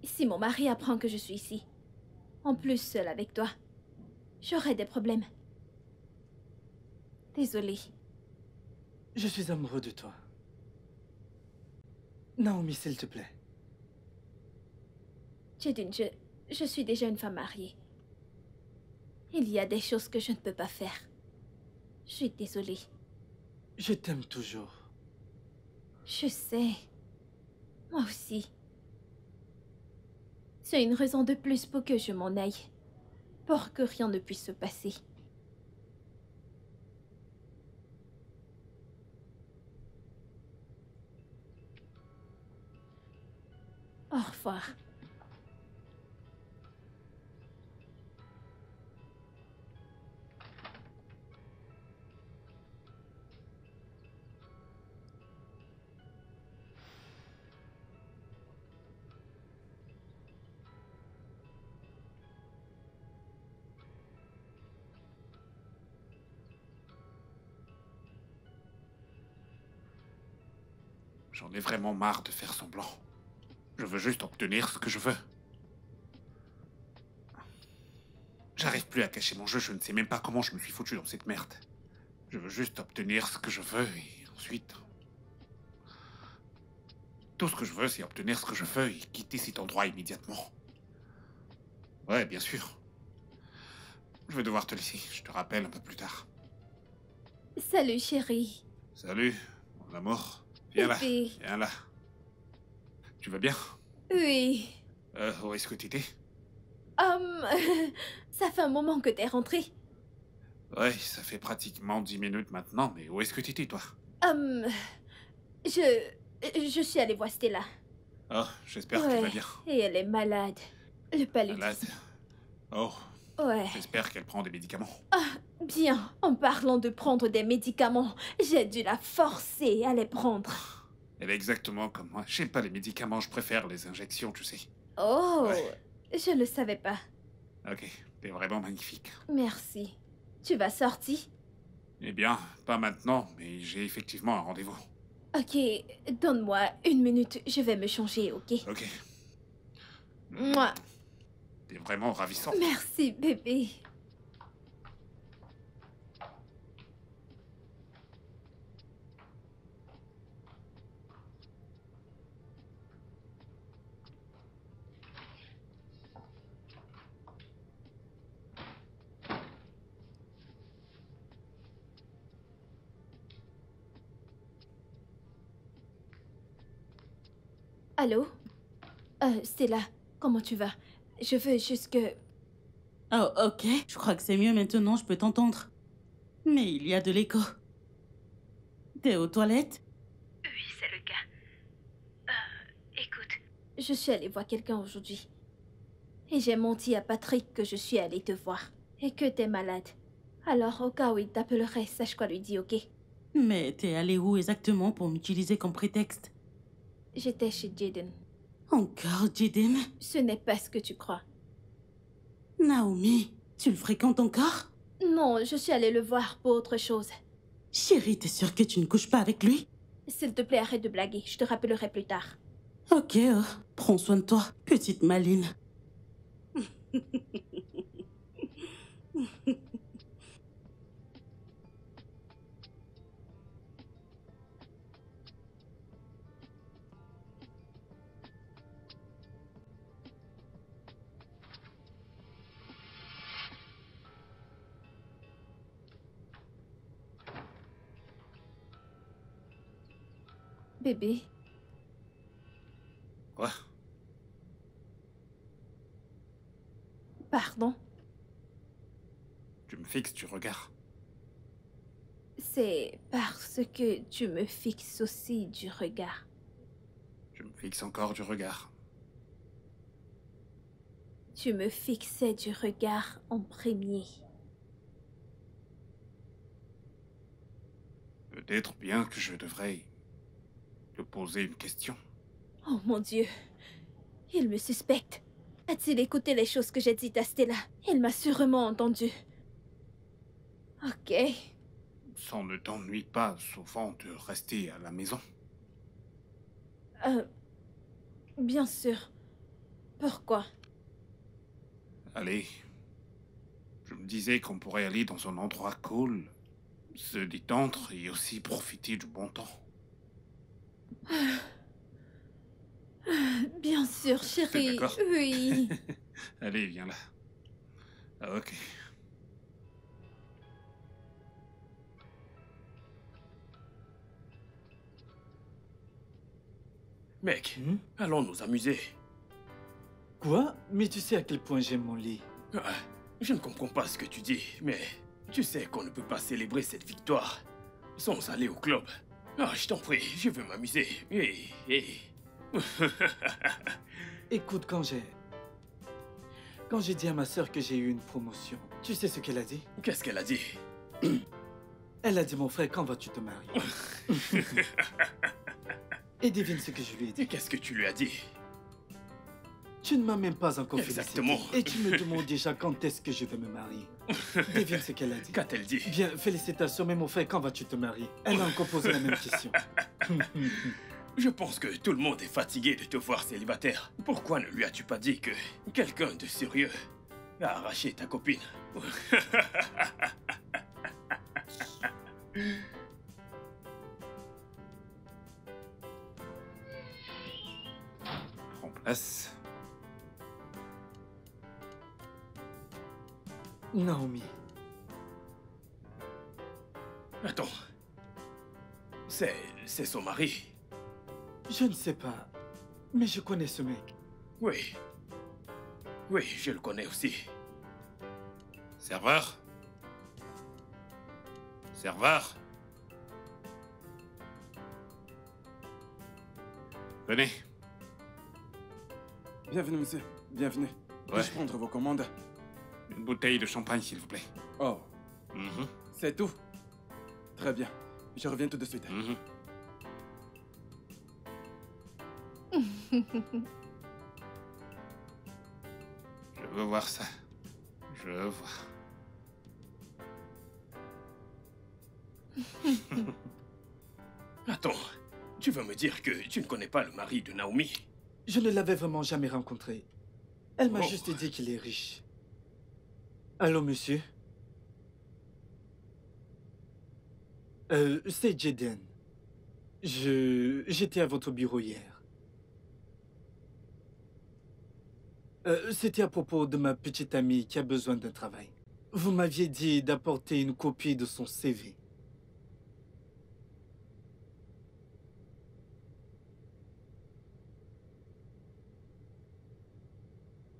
Si mon mari apprend que je suis ici, en plus seule avec toi, j'aurai des problèmes. Désolée. Je suis amoureux de toi. Naomi, s'il te plaît. Jaden, je suis déjà une femme mariée. Il y a des choses que je ne peux pas faire. Je suis désolée. Je t'aime toujours. Je sais. Moi aussi. C'est une raison de plus pour que je m'en aille. Pour que rien ne puisse se passer. Au revoir. J'en ai vraiment marre de faire semblant. Je veux juste obtenir ce que je veux. J'arrive plus à cacher mon jeu, je ne sais même pas comment je me suis foutu dans cette merde. Je veux juste obtenir ce que je veux et ensuite... Tout ce que je veux, c'est obtenir ce que je veux et quitter cet endroit immédiatement. Ouais, bien sûr. je vais devoir te laisser. Je te rappelle un peu plus tard. Salut, chérie. Salut, mon amour. Viens là, Bébé. viens là. Tu vas bien? Oui. Où est-ce que t'étais? Ça fait un moment que t'es rentré. Ouais, ça fait pratiquement 10 minutes maintenant, mais où est-ce que t'étais, toi? Je suis allée voir Stella. Oh, j'espère qu'elle va Ouais, bien. et elle est malade. Le paludisme. Malade. Oh, Ouais. j'espère qu'elle prend des médicaments. Bien, en parlant de prendre des médicaments, j'ai dû la forcer à les prendre. Elle est exactement comme moi. J'aime pas les médicaments, je préfère les injections, tu sais. Oh, Ouais. je ne savais pas. Ok, t'es vraiment magnifique. Merci. Tu vas sortir? Eh bien, pas maintenant, mais j'ai effectivement un rendez-vous. Ok, donne-moi 1 minute, je vais me changer, ok? Ok. Mouah. T'es vraiment ravissant. Merci, bébé. Allô? Stella, comment tu vas? Je veux juste que... Oh, ok. Je crois que c'est mieux maintenant, je peux t'entendre. Mais il y a de l'écho. T'es aux toilettes? Oui, c'est le cas. Écoute. Je suis allée voir quelqu'un aujourd'hui. Et j'ai menti à Patrick que je suis allée te voir. Et que t'es malade. Alors, au cas où il t'appellerait, sache quoi lui dire, ok? Mais t'es allé où exactement pour m'utiliser comme prétexte? J'étais chez Jaden. Encore, Jaden? Ce n'est pas ce que tu crois. Naomi, tu le fréquentes encore? Non, je suis allée le voir pour autre chose. Chérie, t'es sûre que tu ne couches pas avec lui? S'il te plaît, arrête de blaguer. Je te rappellerai plus tard. Ok, prends soin de toi, petite maline. Bébé, Quoi? pardon. Tu me fixes du regard. C'est parce que tu me fixes aussi du regard. Je me fixe encore du regard. Tu me fixais du regard en premier. Peut-être bien que je devrais te poser une question. Oh mon Dieu. Il me suspecte. A-t-il écouté les choses que j'ai dites à Stella? Il m'a sûrement entendu. Ok. Ça ne t'ennuie pas souvent de rester à la maison? Bien sûr. Pourquoi? Allez. Je me disais qu'on pourrait aller dans un endroit cool, se détendre et aussi profiter du bon temps. Bien sûr, chérie. d'accord? Oui. Allez, viens là. Ah, ok. Mec, Hmm? allons nous amuser. Quoi? Mais tu sais à quel point j'aime mon lit. Ah, je ne comprends pas ce que tu dis, mais tu sais qu'on ne peut pas célébrer cette victoire sans aller au club. Ah, je t'en prie, je veux m'amuser. Et... Écoute, quand j'ai dit à ma sœur que j'ai eu une promotion, tu sais ce qu'elle a dit? Qu'est-ce qu'elle a dit? Elle a dit, mon frère, quand vas-tu te marier? Et devine ce que je lui ai Et dit. qu'est-ce que tu lui as dit? Tu ne m'as même pas encore Exactement. félicité. Et tu me demandes déjà quand est-ce que je vais me marier. Devine ce qu'elle a dit. Qu'a-t-elle dit? Bien, félicitations, mais mon frère, quand vas-tu te marier? Elle a encore posé la même question. Je pense que tout le monde est fatigué de te voir célibataire. Pourquoi ne lui as-tu pas dit que quelqu'un de sérieux a arraché ta copine? Prends place. Naomi. Attends. C'est son mari. Je ne sais pas, mais je connais ce mec. Oui. Oui, je le connais aussi. Serveur? Serveur? Venez. Bienvenue, monsieur. Bienvenue. Ouais. Puis-je prendre vos commandes? Une bouteille de champagne, s'il vous plaît. Oh, Mhm, c'est tout? Très bien. Je reviens tout de suite. mhm. Je veux voir ça. Je veux voir. Attends. Tu veux me dire que tu ne connais pas le mari de Naomi? Je ne l'avais vraiment jamais rencontré. Elle m'a Oh. juste dit qu'il est riche. Allô, monsieur? C'est Jaden. J'étais à votre bureau hier. C'était à propos de ma petite amie qui a besoin d'un travail. Vous m'aviez dit d'apporter une copie de son CV.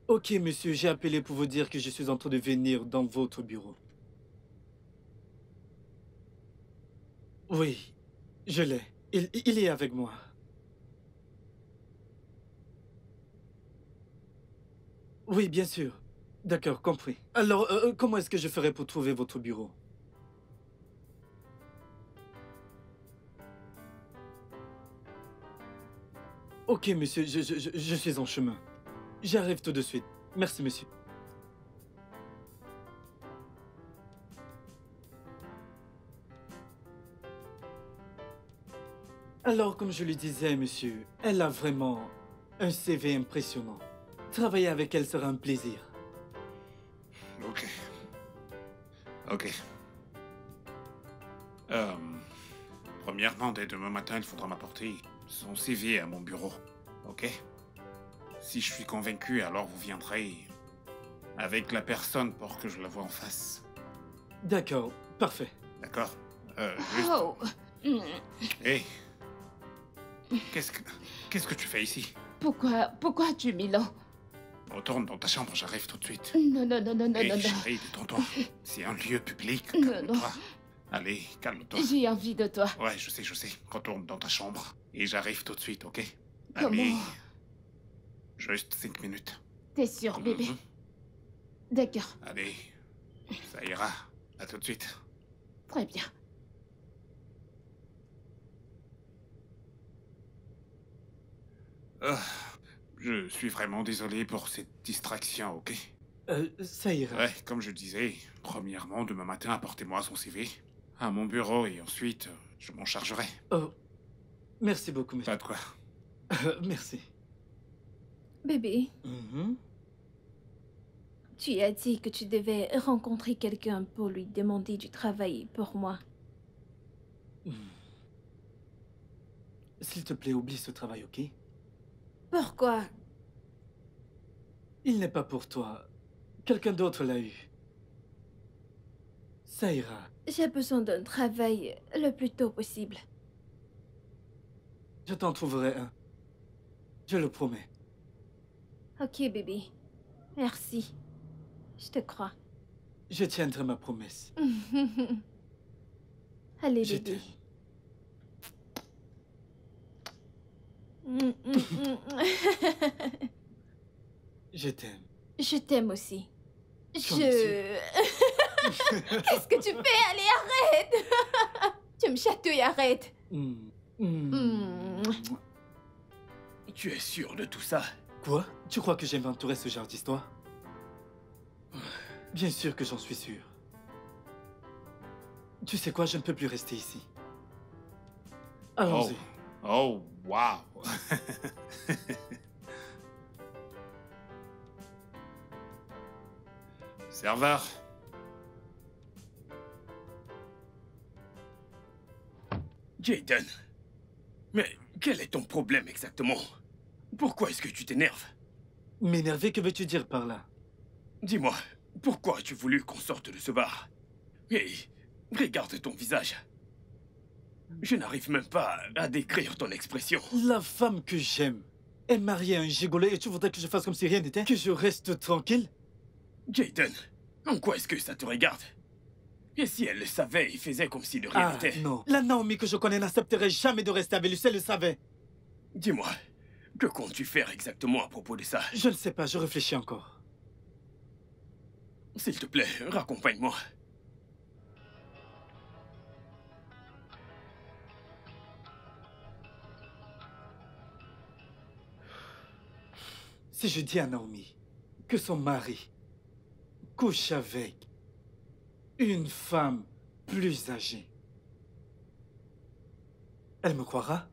Ok, monsieur, j'ai appelé pour vous dire que je suis en train de venir dans votre bureau. Oui, je l'ai. Il est avec moi. Oui, bien sûr. D'accord, compris. Alors, comment est-ce que je ferai pour trouver votre bureau? Ok, monsieur, je suis en chemin. J'arrive tout de suite. Merci, monsieur. Alors, comme je le disais, monsieur, elle a vraiment un CV impressionnant. Travailler avec elle sera un plaisir. Ok. Ok. Premièrement, dès demain matin, il faudra m'apporter son CV à mon bureau. Ok? Si je suis convaincu, alors vous viendrez avec la personne pour que je la voie en face. D'accord, parfait. D'accord? Juste... Oh. Hé! Qu'est-ce que tu fais ici? Pourquoi as-tu Milan? Retourne dans ta chambre, j'arrive tout de suite. Non, non, non, non, non, Hé, non, non. chérie, détends-toi. C'est un lieu public, Non, calme-toi. Allez, calme-toi. J'ai envie de toi. Ouais, je sais. Retourne dans ta chambre. Et j'arrive tout de suite, ok? Comment? Allez. Juste 5 minutes. T'es sûr, bébé? Mhm. D'accord, Allez. Ça ira. À tout de suite. très bien. Je suis vraiment désolé pour cette distraction, ok? Ça ira. Ouais, comme je disais, premièrement, demain matin, apportez-moi son CV à mon bureau et ensuite, je m'en chargerai. Oh, merci beaucoup, monsieur. Pas de quoi. Merci. Bébé, Mhm. tu as dit que tu devais rencontrer quelqu'un pour lui demander du travail pour moi. S'il te plaît, oublie ce travail, ok? Pourquoi? Il n'est pas pour toi. Quelqu'un d'autre l'a eu. Ça ira. J'ai besoin d'un travail le plus tôt possible. Je t'en trouverai un. Je le promets. Ok, bébé. Merci. Je te crois. Je tiendrai ma promesse. Allez, Je bébé. Je t'aime. Je t'aime aussi. Comme monsieur. Qu'est-ce que tu fais? Allez, arrête! Tu me chatouilles, arrête! Mm. Tu es sûr de tout ça? Quoi? Tu crois que j'inventerais ce genre d'histoire? Bien sûr que j'en suis sûr. Tu sais quoi? Je ne peux plus rester ici. Allons-y. Oh, wow. Serveur. Jaden. Mais quel est ton problème exactement? Pourquoi est-ce que tu t'énerves? M'énerver, que veux-tu dire par là? Dis-moi, Pourquoi as-tu voulu qu'on sorte de ce bar? Et regarde ton visage. Je n'arrive même pas à décrire ton expression. La femme que j'aime est mariée à un gigolo et tu voudrais que je fasse comme si rien n'était? Que je reste tranquille? Jaden, en quoi est-ce que ça te regarde? Et si elle le savait et faisait comme si de rien Ah n'était? non, la Naomi que je connais n'accepterait jamais de rester avec lui, elle le savait. Dis-moi, que comptes-tu faire exactement à propos de ça? Je ne sais pas, je réfléchis encore. S'il te plaît, raccompagne-moi. Si je dis à Naomi que son mari couche avec une femme plus âgée, elle me croira?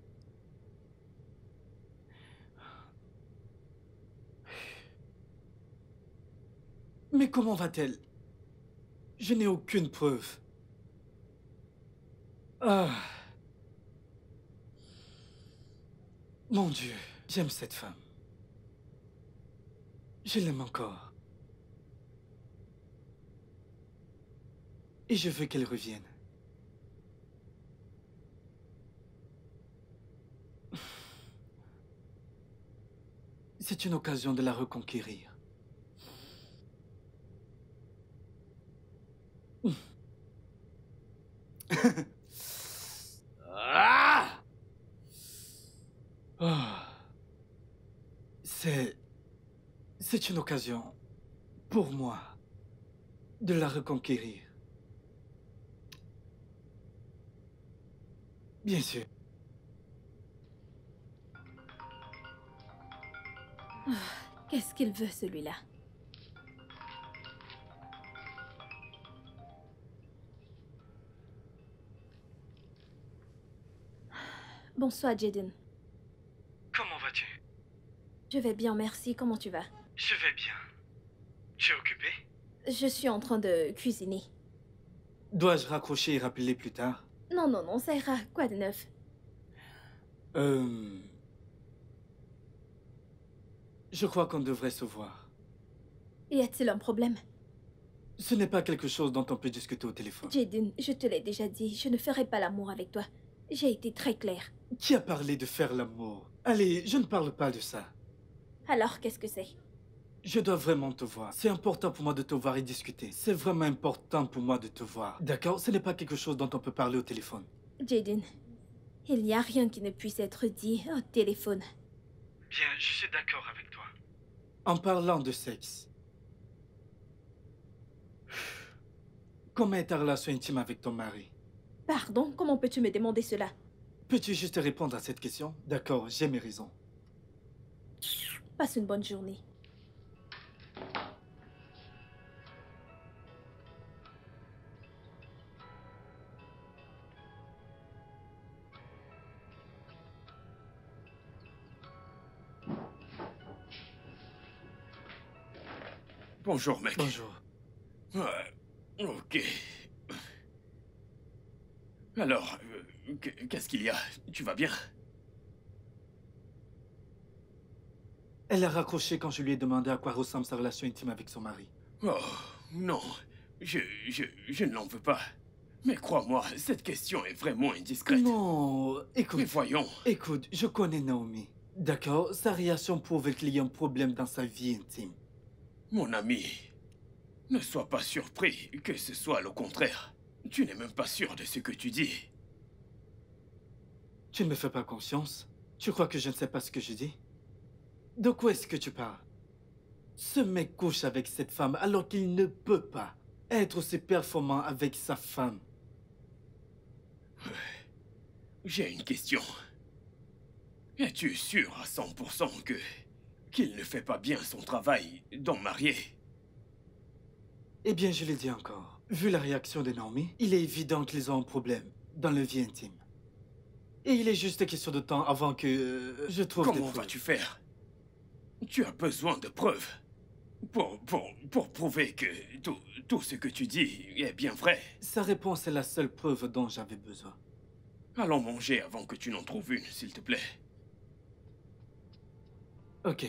Mais comment va-t-elle? Je n'ai aucune preuve. Ah. Mon Dieu, j'aime cette femme. Je l'aime encore. Et je veux qu'elle revienne. C'est une occasion de la reconquérir. Ah! Ah. C'est une occasion pour moi de la reconquérir. Bien sûr. Qu'est-ce qu'il veut, celui-là? Bonsoir, Jaden. Comment vas-tu? Je vais bien, merci. Comment tu vas? Je vais bien. Tu es occupé? Je suis en train de cuisiner. Dois-je raccrocher et rappeler plus tard? Non, non, non, ça ira. Quoi de neuf? Je crois qu'on devrait se voir. Y a-t-il un problème? Ce n'est pas quelque chose dont on peut discuter au téléphone. Jaden, je te l'ai déjà dit, je ne ferai pas l'amour avec toi. J'ai été très claire. Qui a parlé de faire l'amour? Allez, je ne parle pas de ça. Alors, qu'est-ce que c'est? Je dois vraiment te voir. C'est important pour moi de te voir et discuter. C'est vraiment important pour moi de te voir. D'accord? Ce n'est pas quelque chose dont on peut parler au téléphone. Jaden, il n'y a rien qui ne puisse être dit au téléphone. Bien, je suis d'accord avec toi. En parlant de sexe, comment est ta relation intime avec ton mari? Pardon, comment peux-tu me demander cela? Peux-tu juste répondre à cette question? D'accord, j'ai mes raisons. Passe une bonne journée. Bonjour, mec. Bonjour. Ok. Alors, qu'est-ce qu'il y a? Tu vas bien? Elle a raccroché quand je lui ai demandé à quoi ressemble sa relation intime avec son mari. Oh, non. Je ne l'en veux pas. Mais crois-moi, cette question est vraiment indiscrète. Non, écoute. Mais voyons. Écoute, je connais Naomi. D'accord? Sa réaction prouve qu'il y a un problème dans sa vie intime. Mon ami, ne sois pas surpris que ce soit le contraire. Tu n'es même pas sûr de ce que tu dis. Tu ne me fais pas confiance? Tu crois que je ne sais pas ce que je dis? De quoi est-ce que tu parles? Ce mec couche avec cette femme alors qu'il ne peut pas être aussi performant avec sa femme. J'ai une question. Es-tu sûr à 100% qu'il ne fait pas bien son travail d'homme marié? Eh bien, je le dis encore. Vu la réaction de Naomi, il est évident qu'ils ont un problème dans leur vie intime. Et il est juste question de temps avant que je trouve des Comment preuves. vas-tu faire? Tu as besoin de preuves pour prouver que tout ce que tu dis est bien vrai. Sa réponse est la seule preuve dont j'avais besoin. Allons manger avant que tu n'en trouves une, s'il te plaît. Ok.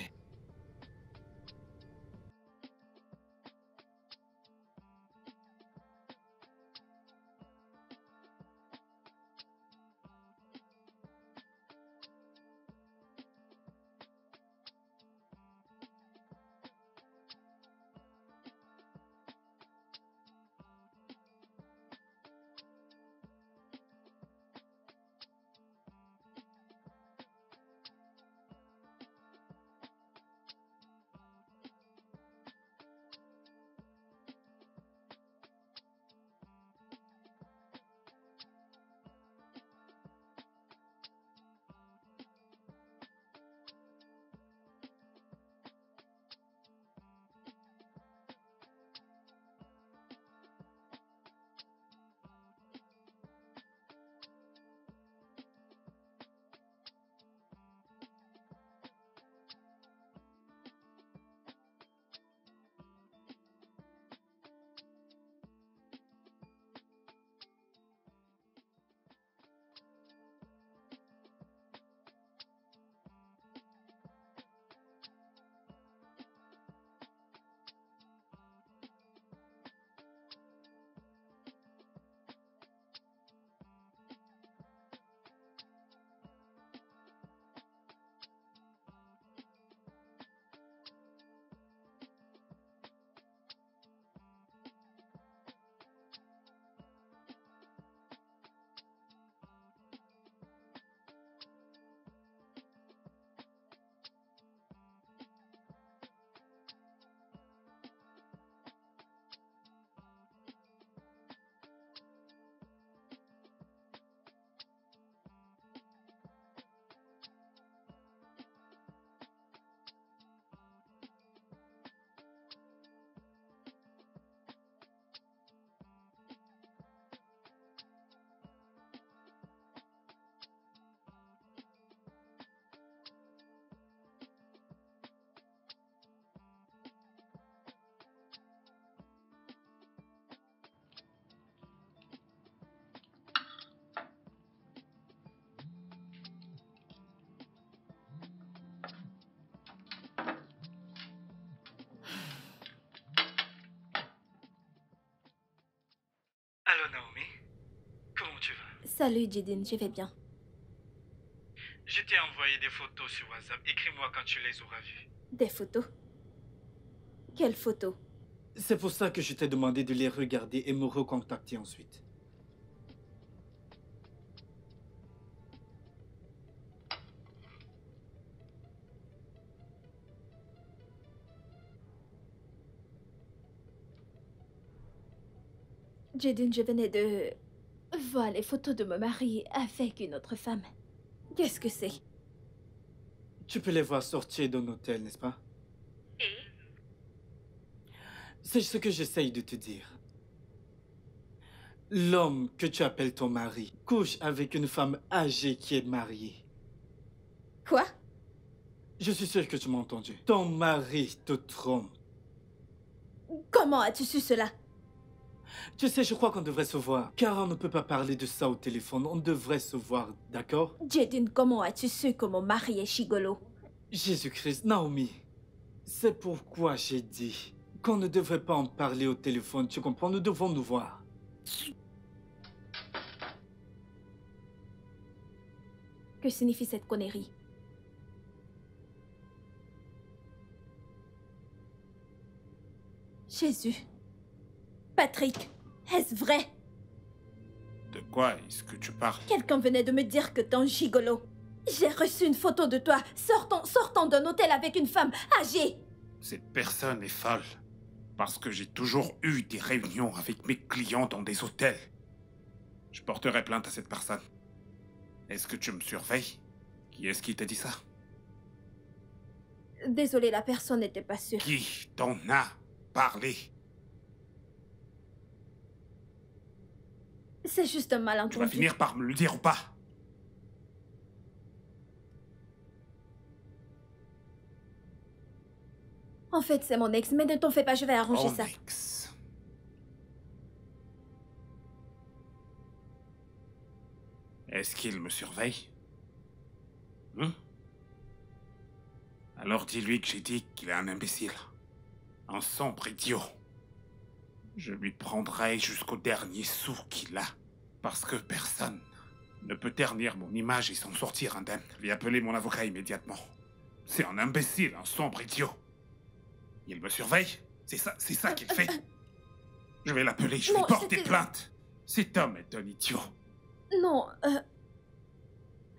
Salut Jidin, je vais bien. Je t'ai envoyé des photos sur WhatsApp. Écris-moi quand tu les auras vues. Des photos? Quelles photos? C'est pour ça que je t'ai demandé de les regarder et me recontacter ensuite. Jidin, je venais de voir les photos de mon mari avec une autre femme. Qu'est-ce que c'est? Tu peux les voir sortir d'un hôtel, n'est-ce pas? Et? C'est ce que j'essaye de te dire. L'homme que tu appelles ton mari couche avec une femme âgée qui est mariée. Quoi? Je suis sûr que tu m'as entendu. Ton mari te trompe. Comment as-tu su cela? Tu sais, je crois qu'on devrait se voir. Car on ne peut pas parler de ça au téléphone. On devrait se voir, d'accord? Jidin, comment as-tu su que mon mari est gigolo? Jésus-Christ, Naomi. C'est pourquoi j'ai dit qu'on ne devrait pas en parler au téléphone. Tu comprends? Nous devons nous voir. Que signifie cette connerie? Jésus. Patrick, est-ce vrai? De quoi est-ce que tu parles? Quelqu'un venait de me dire que t'es un gigolo. J'ai reçu une photo de toi sortant d'un hôtel avec une femme âgée. Cette personne est folle. Parce que j'ai toujours eu des réunions avec mes clients dans des hôtels. Je porterai plainte à cette personne. Est-ce que tu me surveilles? Qui est-ce qui t'a dit ça? Désolée, la personne n'était pas sûre. Qui t'en a parlé? C'est juste un Tu vas malentendu. finir par me le dire ou pas? En fait, c'est mon ex, mais ne t'en fais pas, je vais arranger Mon ça. ex. Est-ce qu'il me surveille? Alors dis-lui que j'ai dit qu'il est un imbécile. Un sombre idiot. Je lui prendrai jusqu'au dernier sou qu'il a. Parce que personne ne peut ternir mon image et s'en sortir indemne. Lui appeler mon avocat immédiatement. C'est un imbécile, un sombre idiot. Il me surveille? C'est ça qu'il fait? Je vais l'appeler, je vais Non, porter c'était- plainte. Cet homme est un idiot. Non,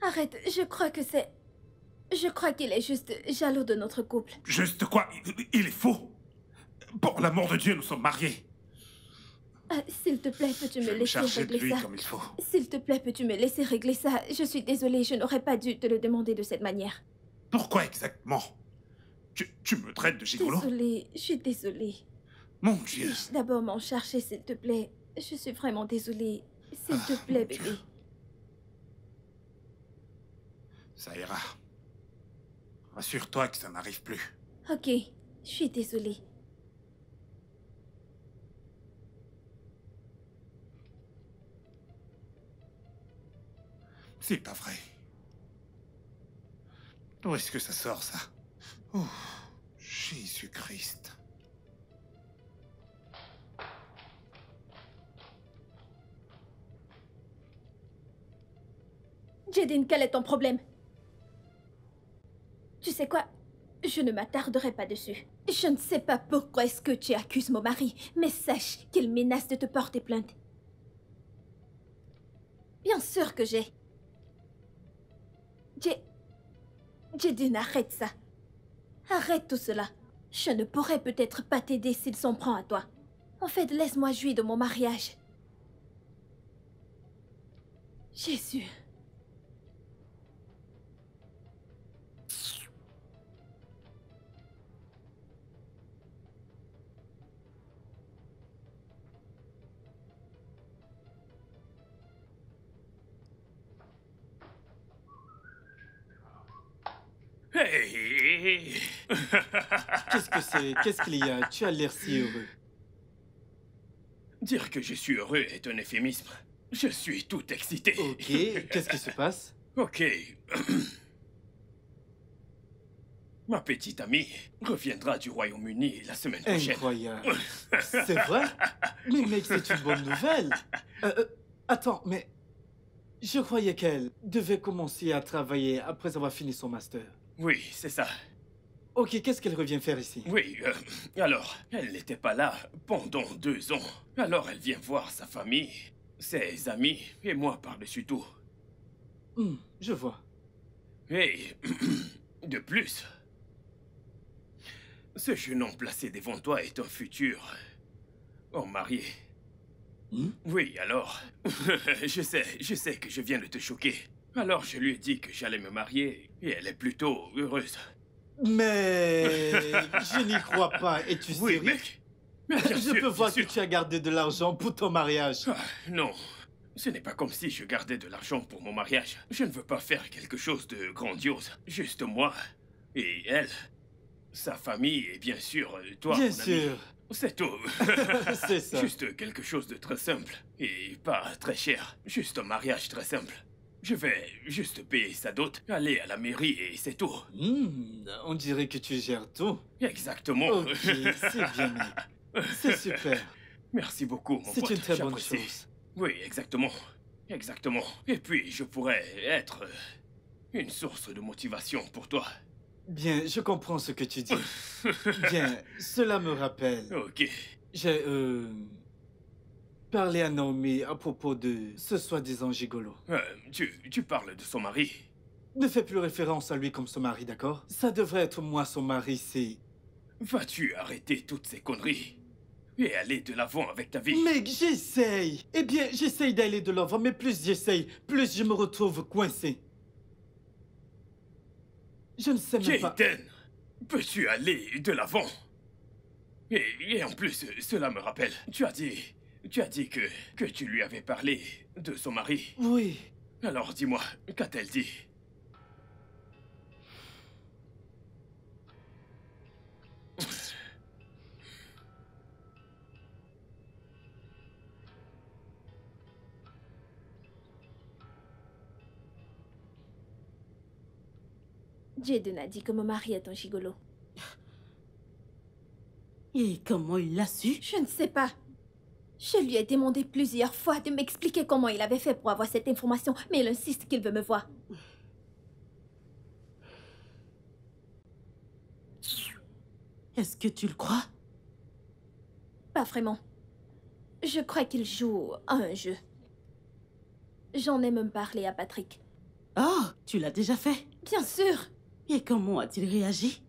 arrête, je crois que c'est... Je crois qu'il est juste jaloux de notre couple. Juste quoi? Il est faux. Pour l'amour de Dieu, nous sommes mariés. S'il te plaît, peux-tu Je me vais me laisser charger de régler lui ça? comme il faut. S'il te plaît, peux-tu me laisser régler ça? Je suis désolée, je n'aurais pas dû te le demander de cette manière. Pourquoi exactement? Tu me traites de gigolo? Désolée, je suis désolée. Mon Dieu. Puis-je d'abord m'en charger, s'il te plaît? Je suis vraiment désolée. S'il te plaît, mon Dieu. bébé. Ça ira. Rassure-toi que ça n'arrive plus. Ok, je suis désolée. C'est pas vrai. D'où est-ce que ça sort, ça? Oh, Jésus-Christ. Jidin, quel est ton problème? Tu sais quoi? Je ne m'attarderai pas dessus. Je ne sais pas pourquoi est-ce que tu accuses mon mari, mais sache qu'il menace de te porter plainte. Bien sûr que j'ai. Jidin, arrête ça. Arrête tout cela. Je ne pourrais peut-être pas t'aider s'il s'en prend à toi. En fait, laisse-moi jouir de mon mariage. Jésus. Hey! Qu'est-ce que c'est? Qu'est-ce qu'il y a? Tu as l'air si heureux. Dire que je suis heureux est un euphémisme. Je suis tout excité. Ok, qu'est-ce qui se passe? Ok. Ma petite amie reviendra du Royaume-Uni la semaine prochaine. Incroyable. C'est vrai? Mais mec, c'est une bonne nouvelle. Attends, mais Je croyais qu'elle devait commencer à travailler après avoir fini son master. Oui, c'est ça. Ok, qu'est-ce qu'elle revient faire ici? Oui, alors, elle n'était pas là pendant 2 ans. Alors elle vient voir sa famille, ses amis et moi par-dessus tout. Je vois. Et de plus, ce jeune homme placé devant toi est un futur homme marié. Oui, alors, je sais que je viens de te choquer. Alors je lui ai dit que j'allais me marier et elle est plutôt heureuse. Mais je n'y crois pas. Es-tu Oui, sérieux? mec. Mais bien Je sûr, peux bien voir que sûr. tu as gardé de l'argent pour ton mariage. Ah, non, ce n'est pas comme si je gardais de l'argent pour mon mariage. Je ne veux pas faire quelque chose de grandiose. Juste moi et elle, sa famille et bien sûr toi, Bien mon ami. sûr. C'est tout. C'est ça. Juste quelque chose de très simple et pas très cher. Juste un mariage très simple. Je vais juste payer sa dot, aller à la mairie et c'est tout. On dirait que tu gères tout. Exactement. Ok, c'est bien, mec. C'est super. Merci beaucoup, mon pote. C'est une très bonne j'apprécie. chose. Oui, exactement. Exactement. Et puis, je pourrais être une source de motivation pour toi. Bien, je comprends ce que tu dis. Bien, cela me rappelle. Ok. J'ai parlé à Naomi à propos de ce soi-disant gigolo. Tu parles de son mari. Ne fais plus référence à lui comme son mari, d'accord? Ça devrait être moi son mari, c'est... Vas-tu arrêter toutes ces conneries et aller de l'avant avec ta vie? Mec, j'essaye. Eh bien, j'essaye d'aller de l'avant, mais plus j'essaye, plus je me retrouve coincé. Je ne sais même pas... Jaden, peux-tu aller de l'avant? Et en plus, cela me rappelle, tu as dit que tu lui avais parlé de son mari. Oui. Alors dis-moi, qu'a-t-elle dit? Jaden a dit que mon mari est un gigolo. Et comment il l'a su? Je ne sais pas. Je lui ai demandé plusieurs fois de m'expliquer comment il avait fait pour avoir cette information, mais il insiste qu'il veut me voir. Est-ce que tu le crois? Pas vraiment. Je crois qu'il joue à un jeu. J'en ai même parlé à Patrick. Oh, tu l'as déjà fait? Bien sûr. Et comment a-t-il réagi?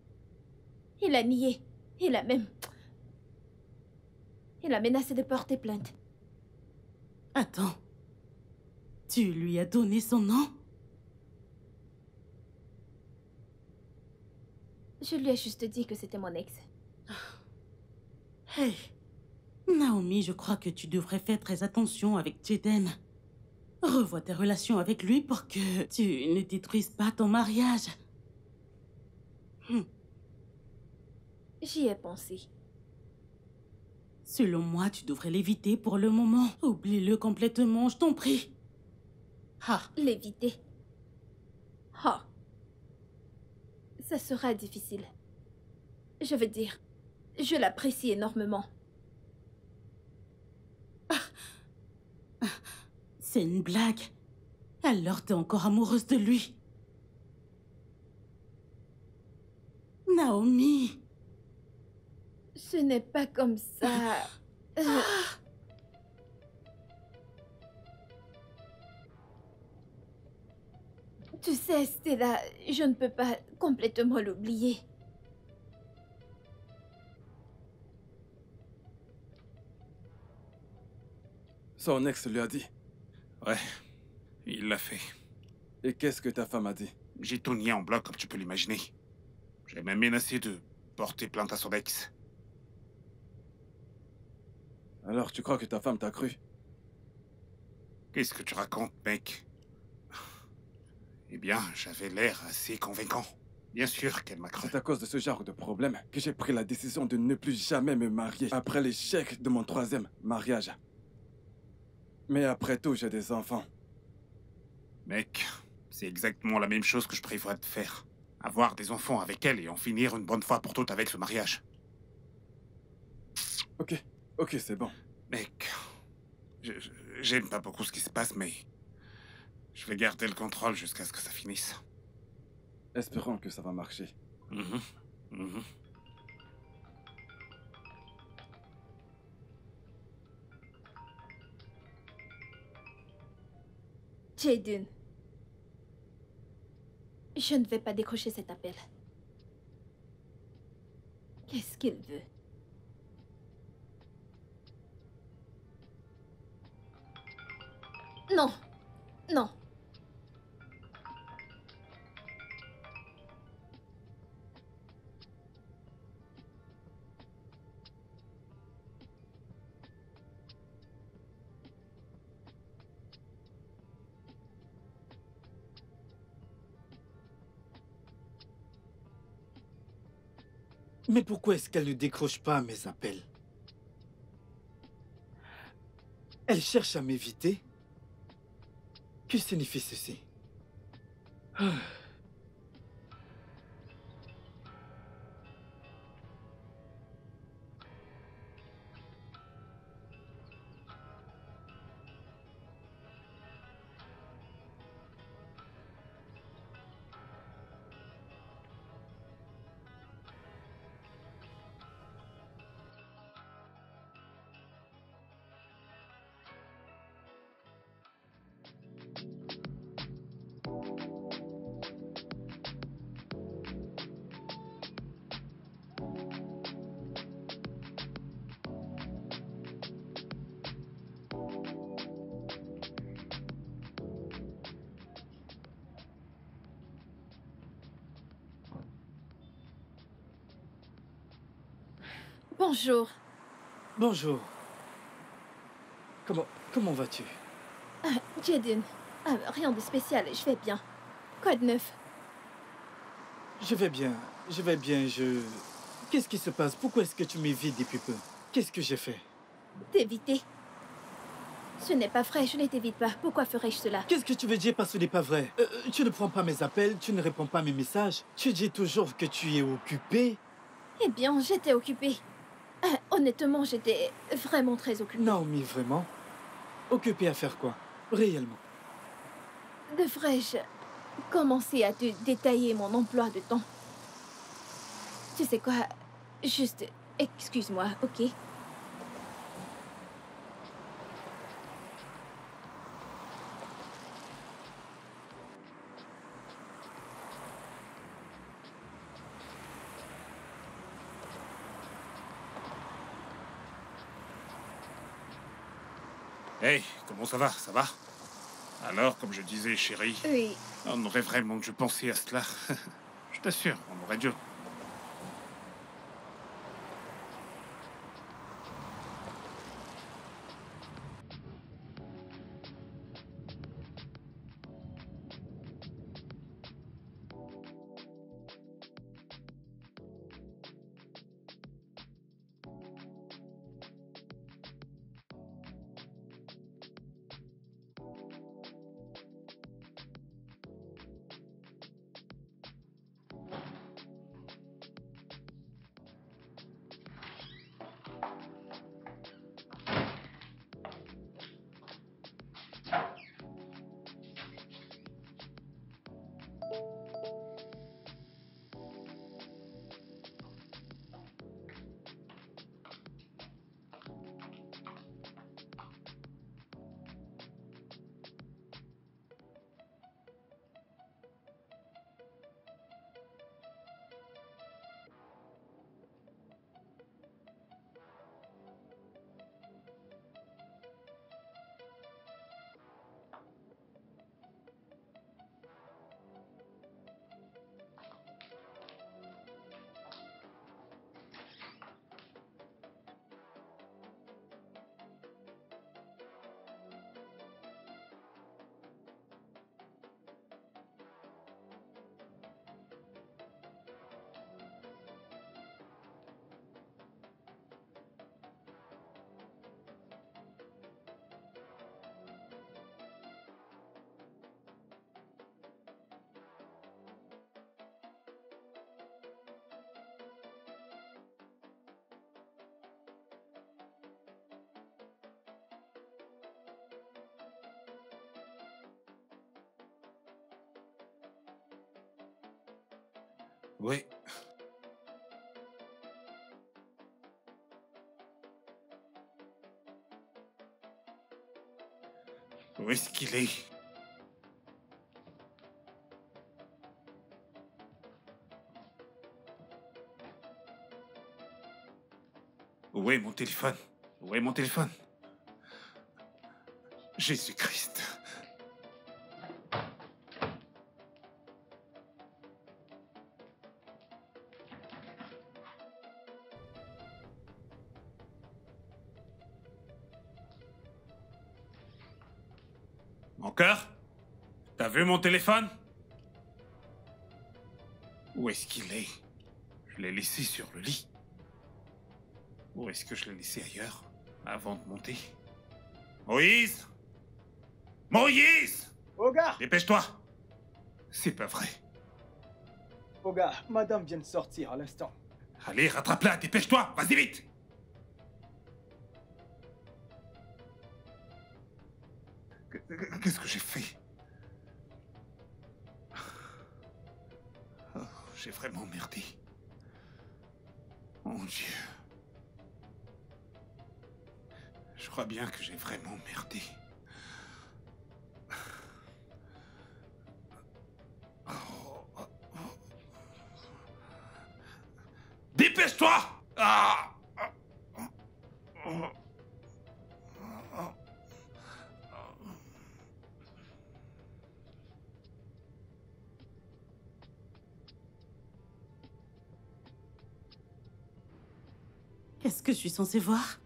Il a nié. Il a même... Il a menacé de porter plainte. Attends. Tu lui as donné son nom? Je lui ai juste dit que c'était mon ex. Hey. Naomi, je crois que tu devrais faire très attention avec Jaden. Revois tes relations avec lui pour que tu ne détruises pas ton mariage. J'y ai pensé. Selon moi, tu devrais l'éviter pour le moment. Oublie-le complètement, je t'en prie. Ah, L'éviter. Ah. Ça sera difficile. Je veux dire, je l'apprécie énormément. c'est une blague. Alors t'es encore amoureuse de lui. Naomi. Ce n'est pas comme ça. Tu sais, Stella, je ne peux pas complètement l'oublier. Son ex lui a dit. Ouais, il l'a fait. Et qu'est-ce que ta femme a dit? J'ai tout nié en bloc, comme tu peux l'imaginer. J'ai même menacé de porter plainte à son ex. Alors tu crois que ta femme t'a cru? Qu'est-ce que tu racontes, mec? Eh bien, j'avais l'air assez convaincant. Bien sûr qu'elle m'a cru. C'est à cause de ce genre de problème que j'ai pris la décision de ne plus jamais me marier après l'échec de mon 3e mariage. Mais après tout, j'ai des enfants. Mec, c'est exactement la même chose que je prévois de faire. Avoir des enfants avec elle et en finir une bonne fois pour toutes avec ce mariage. Ok, c'est bon. Mec, j'aime pas beaucoup ce qui se passe, mais Je vais garder le contrôle jusqu'à ce que ça finisse. Espérons que ça va marcher. Mhm. Mhm. Jaden, je ne vais pas décrocher cet appel. Qu'est-ce qu'il veut? Non, non. Mais pourquoi est-ce qu'elle ne décroche pas mes appels? Elle cherche à m'éviter? Que signifie ceci? Ah. Bonjour. Bonjour. Comment vas-tu? Jaden. Rien de spécial, je vais bien. Quoi de neuf? Je vais bien, Qu'est-ce qui se passe? Pourquoi est-ce que tu m'évites depuis peu? Qu'est-ce que j'ai fait? T'éviter? Ce n'est pas vrai, je ne t'évite pas. Pourquoi ferais-je cela? Qu'est-ce que tu veux dire par ce n'est pas vrai? Tu ne prends pas mes appels, tu ne réponds pas à mes messages. Tu dis toujours que tu es occupé. Eh bien, j'étais occupée. Honnêtement, j'étais vraiment très occupée. Naomi, vraiment? Occupé à faire quoi? Réellement? Devrais-je commencer à te détailler mon emploi de temps? Tu sais quoi? Juste, excuse-moi, ok? Hey, comment ça va? Ça va? Alors, comme je disais, chérie, Oui. on aurait vraiment dû penser à cela. Je t'assure, on aurait dû. Oui. Où est-ce qu'il est? Où est mon téléphone? Où est mon téléphone? Jésus-Christ. Mon cœur? T'as vu mon téléphone? Où est-ce qu'il est? Je l'ai laissé sur le lit. Où est-ce que je l'ai laissé ailleurs, avant de monter? Moïse? Moïse! Oga! Dépêche-toi! C'est pas vrai. Oga, madame vient de sortir à l'instant. Allez, rattrape-la, dépêche-toi! Vas-y vite! Qu'est-ce que j'ai fait? Oh, j'ai vraiment merdé. Mon Dieu. Je crois bien que j'ai vraiment merdé. Dépêche-toi! Ah! Qu'est-ce que je suis censée voir?